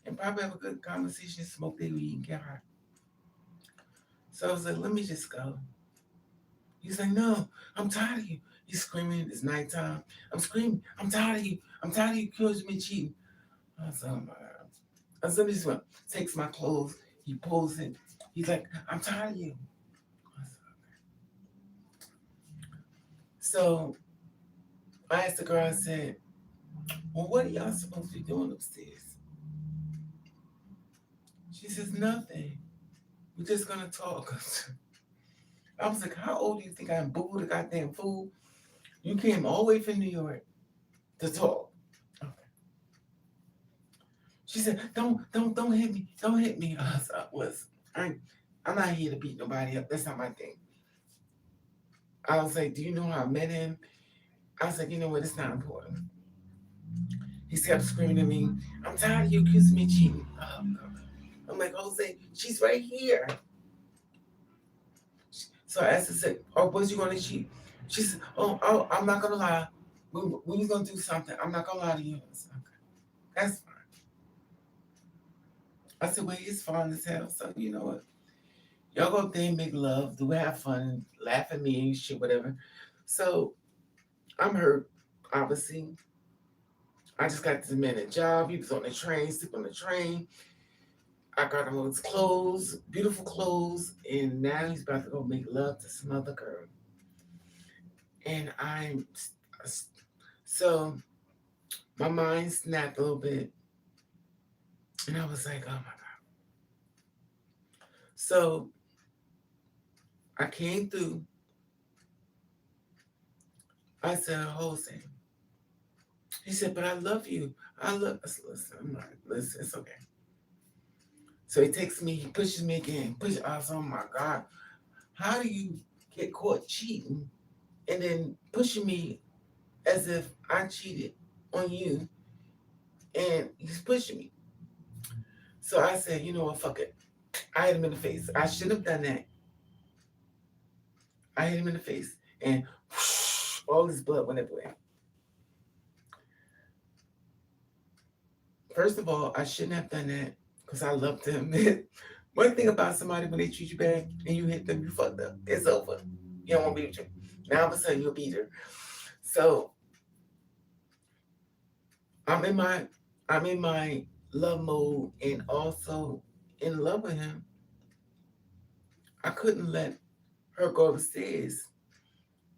and probably have a good conversation, smoke their weed and get high. So I was like, let me just go. He's like, no, I'm tired of you. He's screaming, it's nighttime. I'm screaming, I'm tired of you. I'm tired of you accusing me cheating. I was like, oh my God. And so he just went, takes my clothes, he pulls it. He's like, I'm tired of you. I said, okay. So I asked the girl, I said, well, what are y'all supposed to be doing upstairs? She says, nothing. We're just gonna talk. I was like, how old do you think I am? Boo the goddamn fool. You came all the way from New York to talk. Okay. She said, don't hit me. Don't hit me. I was like, listen, I'm not here to beat nobody up. That's not my thing. I was like, do you know how I met him? I was like, you know what? It's not important. He kept screaming at me. I'm tired of you accusing me of cheating. Oh, God. I'm like, Jose, she's right here. So I asked her, said, "Oh, was you gonna cheat?" She said, "Oh, I'm not gonna lie. When you gonna do something, I'm not gonna lie to you." I said, "Okay, that's fine." I said, "Well, he's fine as hell. So you know what? Y'all go up there and make love, do have fun, laugh at me and shit, whatever." So I'm hurt, obviously. I just got this man a job. He was on the train, sleep on the train. I got him all his clothes, beautiful clothes, and now he's about to go make love to some other girl. And so my mind snapped a little bit, and I was like, "Oh my god!" So I came through. I said, "Jose." He said, "But I love you. I love." I said, "Listen, I'm not. Listen, it's okay." So he takes me, he pushes me again. I was, oh my god, how do you get caught cheating and then pushing me as if I cheated on you, and he's pushing me. So I said, you know what, fuck it. I hit him in the face. I shouldn't have done that. I hit him in the face, and whoosh, all his blood went everywhere. First of all, I shouldn't have done that because I loved him. One thing about somebody, when they treat you bad and you hit them, you fucked up. It's over. You don't want to be with you. Now all of a sudden you'll beat her. So I'm in my I'm in my love mode and also in love with him. I couldn't let her go upstairs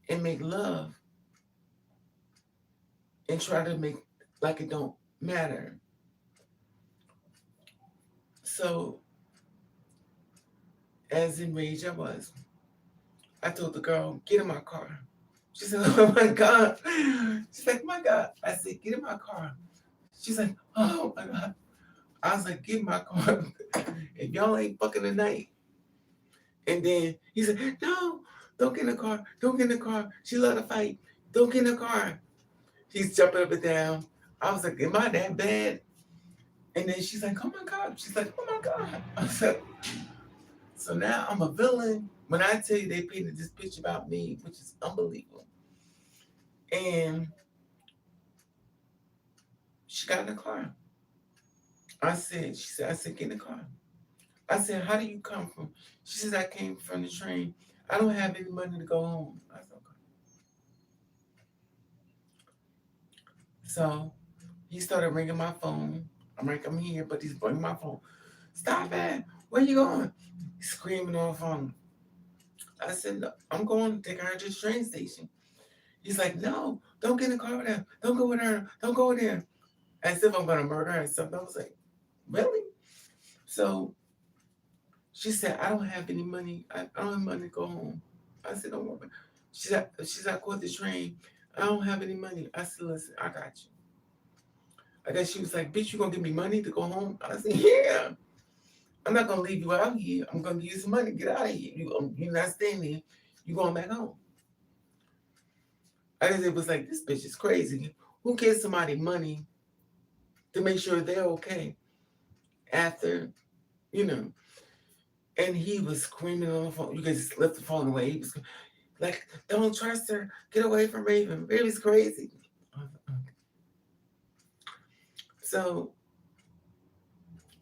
and make love and try to make like it don't matter. So as enraged I was, I told the girl, "Get in my car." She said, "Oh my God." She's like, "My God." I said, "Get in my car." She's like, "Oh my God." I was like, "Get in my car." If y'all ain't fucking tonight. And then he said, "No, don't get in the car. Don't get in the car. She love to fight. Don't get in the car." He's jumping up and down. I was like, "Am I that bad?" And then she's like, "Oh my God." She's like, "Oh my God." I said, so now I'm a villain. When I tell you they painted this picture about me, which is unbelievable. And she got in the car. I said, "Get in the car." I said, "How do you come from?" She says, "I came from the train. I don't have any money to go home." I said, "Okay." So he started ringing my phone. I'm like, "I'm here," but he's ringing my phone. "Stop it. Where you going?" He's screaming on the phone. I said, "No, I'm going to take her to the train station." He's like, "No, don't get in the car with her. Don't go with her. Don't go there." As if I'm going to murder her and something. I was like, "Really?" So she said, "I don't have any money. I don't have money to go home." I said, "Don't worry." "I caught the train. I don't have any money." I said, "Listen, I got you." I guess she was like, "Bitch, you gonna give me money to go home?" I said, "Yeah. I'm not gonna leave you out here. I'm gonna give you some money. Get out of here. You're not staying here. You going back home." I just, it was like, this bitch is crazy. Who gives somebody money to make sure they're okay after, you know? And he was screaming on the phone. You guys left the phone away. He was like, "Don't trust her. Get away from Raven. Raven's crazy." So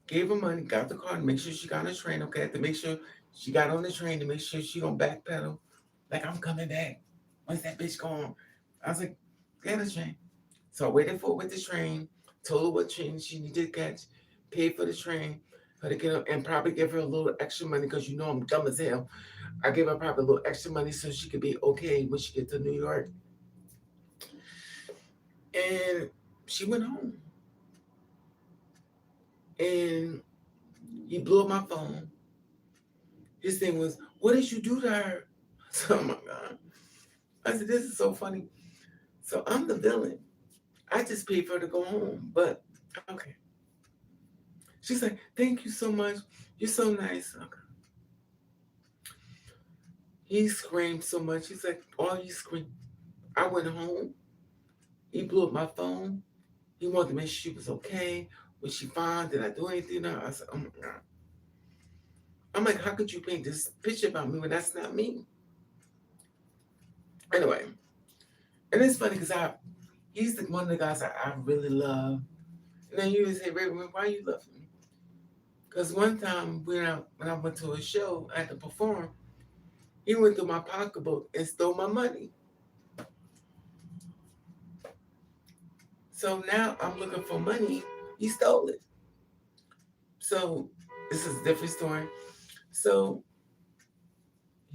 gave her money, got the car to make sure she got on the train. Okay, to make sure she got on the train to make sure she don't backpedal. Like, "I'm coming back. When's that bitch going?" I was like, "Get on the train." So I waited for her with the train, told her what train she needed to catch, paid for the train, her to get her, and probably give her a little extra money because you know I'm dumb as hell. I gave her probably a little extra money so she could be okay when she get to New York. And she went home. And he blew up my phone. His thing was, "What did you do to her?" So, oh my God. I said, "This is so funny." So I'm the villain. I just paid for her to go home. But okay. She's like, "Thank you so much. You're so nice." Okay. He screamed so much. He's like, all he screamed. I went home. He blew up my phone. He wanted to make sure she was okay. Was she fine? Did I do anything to her? I said, "Oh my God." I'm like, "How could you paint this picture about me when that's not me?" Anyway, and it's funny because he's one of the guys I really love. And then you would say, Raven, why you love him? Because one time when I went to a show, I had to perform, he went through my pocketbook and stole my money. So now I'm looking for money. He stole it. So this is a different story. So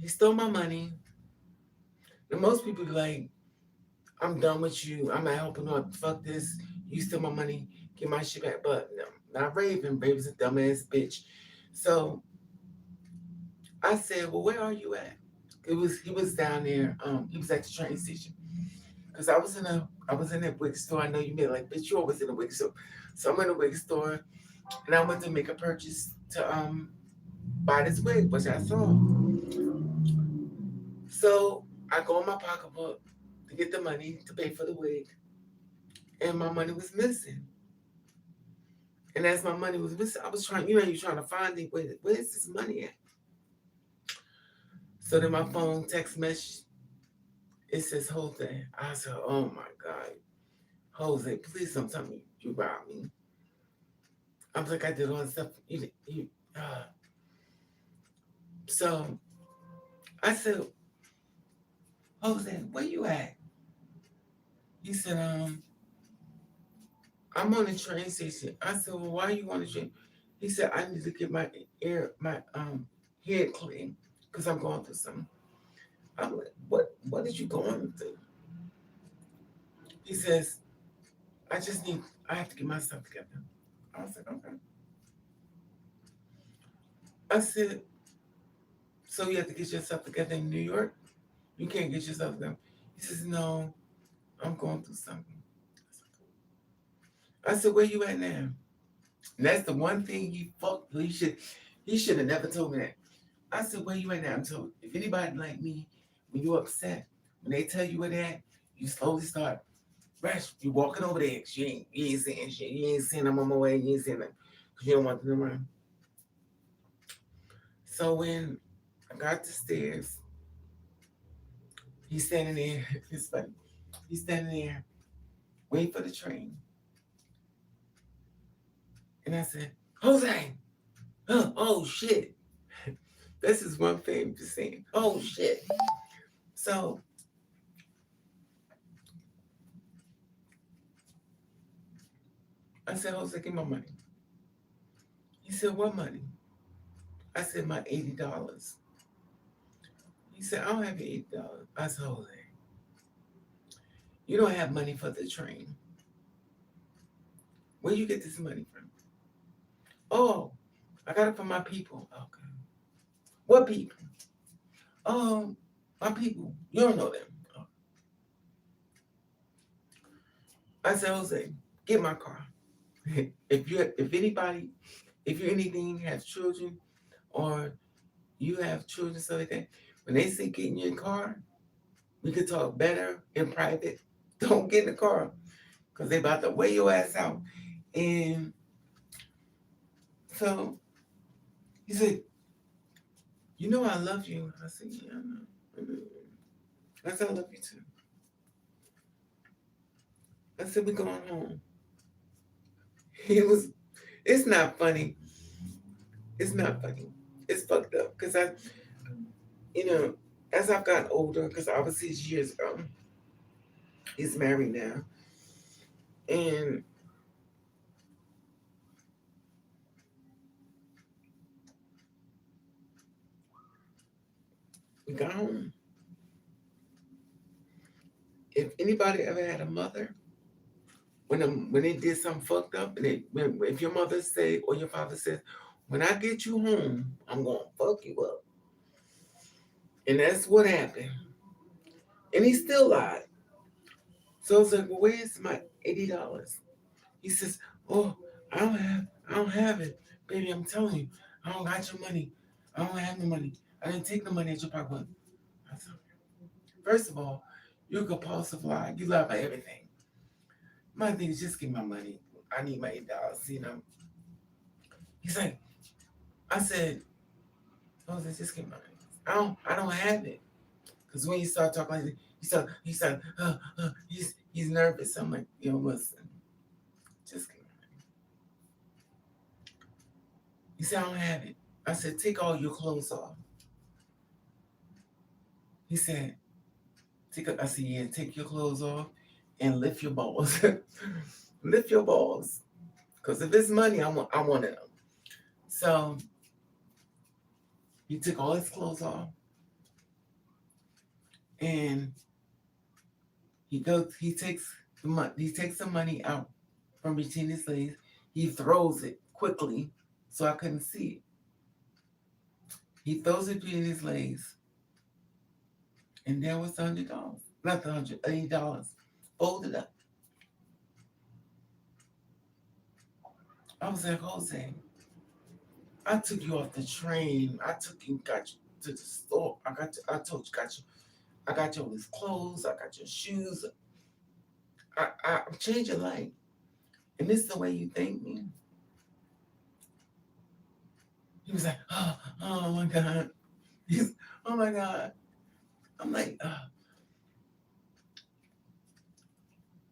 he stole my money. And most people be like, I'm done with you. I'm not helping out. Fuck this. You steal my money. Get my shit back. But no, not Raven. Raven's a dumbass bitch. So I said, well, where are you at? He was down there. He was at the train station. Cause I was in that wig store. I know you made like, bitch, you always in a wig store. So I'm in a wig store and I went to make a purchase to buy this wig, which I saw. So I go in my pocketbook to get the money to pay for the wig, and my money was missing. And as my money was missing, I was trying, you're trying to find it. Where's this money at? So then my phone text message, it says Jose. I said, oh my God, Jose, please don't tell me you robbed me. I was like, I did all this stuff. So I said, Jose, where you at? He said, I'm on the train station. I said, well, why are you on the train? He said, I need to get my head clean because I'm going through something. I'm like, what did you going through? He says, I have to get myself together. I was like, okay. I said, so you have to get yourself together in New York? You can't get yourself together. He says, no, I'm going through something. I said, where you at now? And that's the one thing he should have never told me that. I said, where you at now? So if anybody like me, when you're upset, when they tell you where they at, you slowly start rush. You walking over there. You ain't saying shit. You ain't saying I'm on my way. You ain't saying nothing. Because you don't want them around. So when I got the stairs, he's standing there. It's funny. He's standing there waiting for the train. And I said, Jose, oh shit. This is one thing just saying, oh shit. So I said, Jose, give my money. He said, what money? I said, my $80. He said, I don't have $80. I said, Jose, you don't have money for the train. Where you get this money from? Oh, I got it from my people. Okay. What people? My people. You don't know them. Oh. I said, Jose, get my car. If you anything have children or you have children, stuff like that, when they say get in your car, we could talk better in private. Don't get in the car because they about to weigh your ass out. And so he said, you know I love you. I said, yeah, I know. I said, I love you too. I said, we're going home. It's not funny. It's not funny. It's fucked up because you know, as I've gotten older, because obviously it's years ago, he's married now. And we got home. If anybody ever had a mother, when they did something fucked up, and if your mother say or your father says, when I get you home, I'm gonna fuck you up. And that's what happened. And he still lied. So I was like, well, where's my $80? He says, oh, I don't have it. Baby, I'm telling you, I don't got your money. I don't have no money. I didn't take the money at your pocket. I said, first of all, you're a compulsive lie. You lie about everything. My thing is just give my money. I need my $8, you know. He's like, I said, just give my money. I don't have it. Because when you start talking like that, he's nervous. I'm like, listen, just kidding. He said, I don't have it. I said, take all your clothes off. He said, I said, yeah, take your clothes off and lift your balls. Lift your balls. Because if it's money, I want it. So he took all his clothes off and he takes the money out from between his legs. He throws it quickly so I couldn't see it. He throws it between his legs. And there was $100. Not the $80 folded up. I was like, Jose, I took you off the train. I took you, got you to the store. I told you, I got you all these clothes. I got your shoes. I changed your life. And this is the way you thank me. He was like, oh my God. Oh my God. I'm like,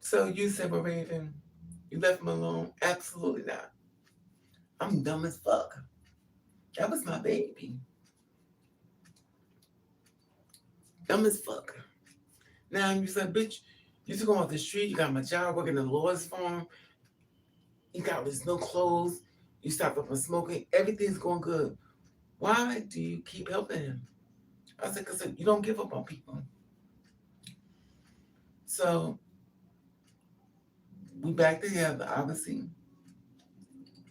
So you said, well, Raven, you left him alone? Absolutely not. I'm dumb as fuck. That was my baby. Dumb as fuck. Now you said, bitch, you took him off the street. You got my job working in the Lord's farm. You got this no clothes. You stopped up from smoking. Everything's going good. Why do you keep helping him? I said, because you don't give up on people. So we back together, obviously.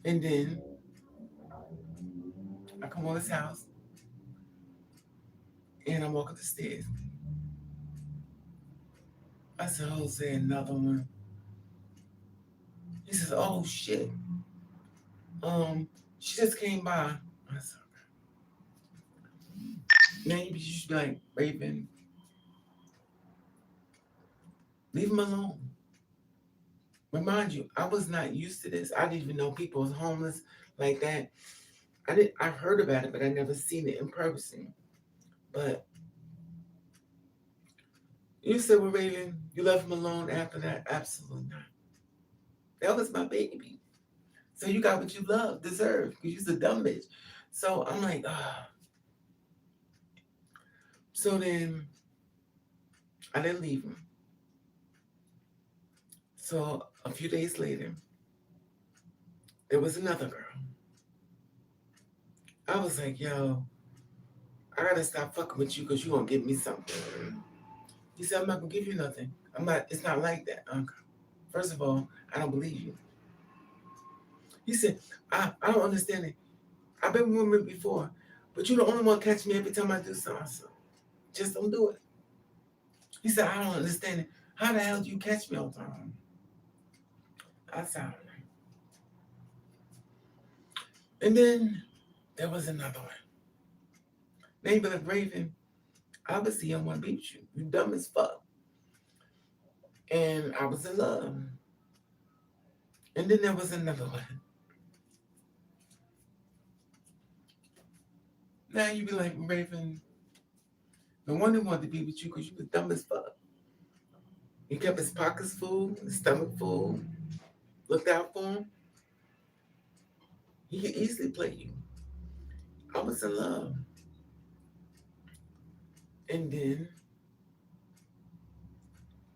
And then I come over his house and I'm walking the stairs. I said, Jose, another one. He says, oh shit. She just came by. I said, maybe you should be like, Raven, leave him alone. Remind you, I was not used to this. I didn't even know people was homeless like that. I heard about it, but I never seen it in person. But you said, well, Raven, you left him alone after that? Absolutely not. That was my baby. So you got what you deserve, because you're a dumb bitch. So I'm like, ah. So then I didn't leave him. So a few days later, there was another girl. I was like, yo, I gotta stop fucking with you because you're gonna give me something. He said, I'm not gonna give you nothing. It's not like that, Uncle. First of all, I don't believe you. He said, I don't understand it. I've been with women before, but you're the only one catch me every time I do something. So just don't do it. He said, I don't understand it. How the hell do you catch me all the time? I said, I don't know. And then there was another one. Name of Raven. Obviously, I want to beat you. You dumb as fuck. And I was in love. And then there was another one. Now you be like, Raven, the one who wanted to be with you because you was dumb as fuck. He kept his pockets full, his stomach full, looked out for him. He could easily play you. I was in love. And then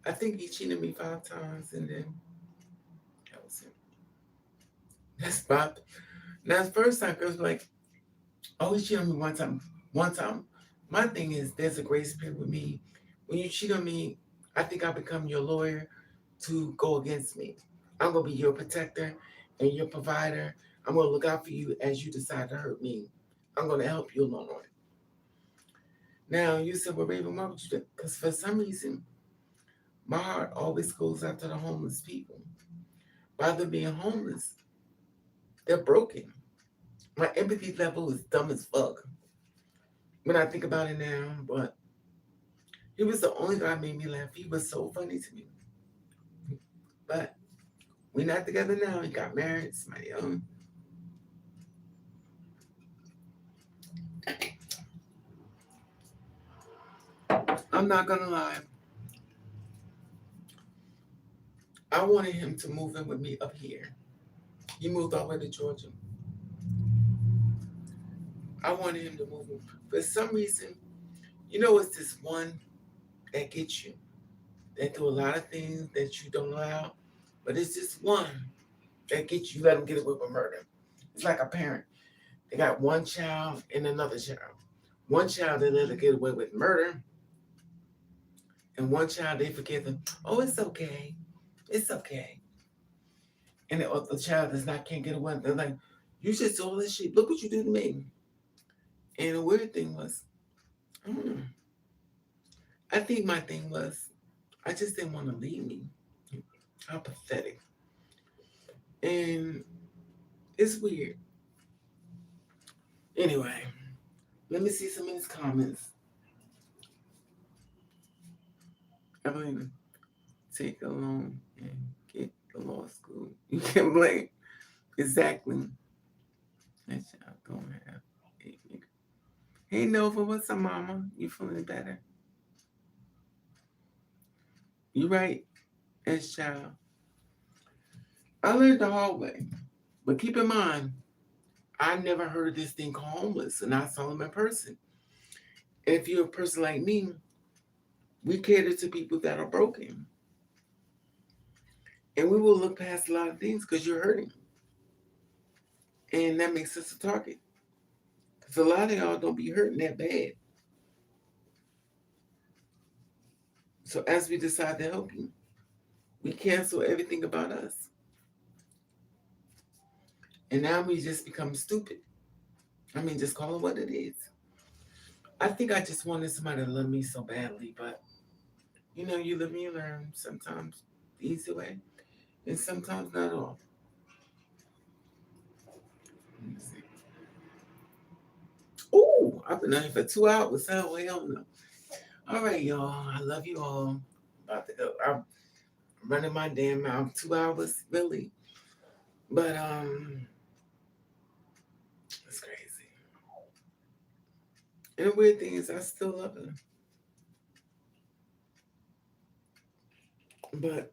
I think he cheated me 5 times, and then that was it. That's Bob. Now, the first time, girls were like, oh, he cheated on me one time. One time. My thing is, there's a grace period with me. When you cheat on me, I think I become your lawyer to go against me. I'm going to be your protector and your provider. I'm going to look out for you as you decide to hurt me. I'm going to help you along on it. Now, you said, well, Raven, why would you do that? Because for some reason, my heart always goes out to the homeless people. By them being homeless, they're broken. My empathy level is dumb as fuck when I think about it now, but he was the only guy who made me laugh. He was so funny to me. But we're not together now. He got married, somebody else. I'm not gonna lie. I wanted him to move in with me up here. He moved all the way to Georgia. I wanted him to move in. For some reason, it's this one that gets you. They do a lot of things that you don't allow, but it's just one that gets you. Let them get away with murder. It's like a parent. They got one child and another child. One child they let her get away with murder, and one child they forgive them. Oh, it's okay. It's okay. And the other child does not can't get away. They're like, you just all this shit. Look what you do to me. And the weird thing was, I think my thing was, I just didn't want to leave me. How pathetic. And it's weird. Anyway, let me see some of his comments. Evelyn, take a loan and get the law school. You can't blame. Exactly. That child don't have a nigga. Hey Nova, what's up, mama? You feeling better? You right, as child. I learned the hard way. But keep in mind, I never heard of this thing called homeless, and I saw him in person. And if you're a person like me, we cater to people that are broken. And we will look past a lot of things because you're hurting. And that makes us a target. Because a lot of y'all don't be hurting that bad. So as we decide to help you, we cancel everything about us. And now we just become stupid. I mean, just call it what it is. I think I just wanted somebody to love me so badly, but you live and you learn. Sometimes the easy way, and sometimes not all. Let me see. Ooh, I've been on here for 2 hours. Oh, hell no. All right, y'all. I love you all. About to go. I'm running my damn mouth. 2 hours, really. But it's crazy. And the weird thing is, I still love her. But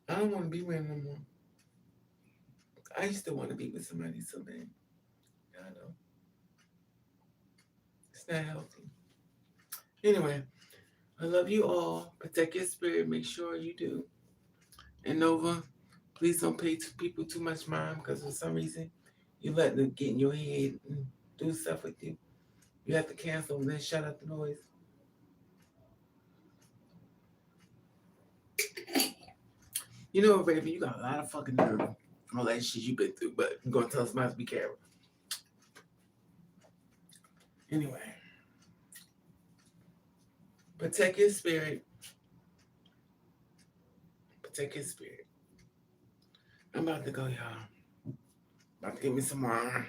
I don't want to be with him no more. I used to want to be with somebody so bad. I know. It's not healthy. Anyway, I love you all. Protect your spirit. Make sure you do. And Nova, please don't pay people too much mind because for some reason you let them get in your head and do stuff with you. You have to cancel and then shut up the noise. Raven, you got a lot of fucking nerve. All that shit you've been through, but you're going to tell us not to be careful. Anyway, protect your spirit. Protect your spirit. I'm about to go, y'all. About to give me some more.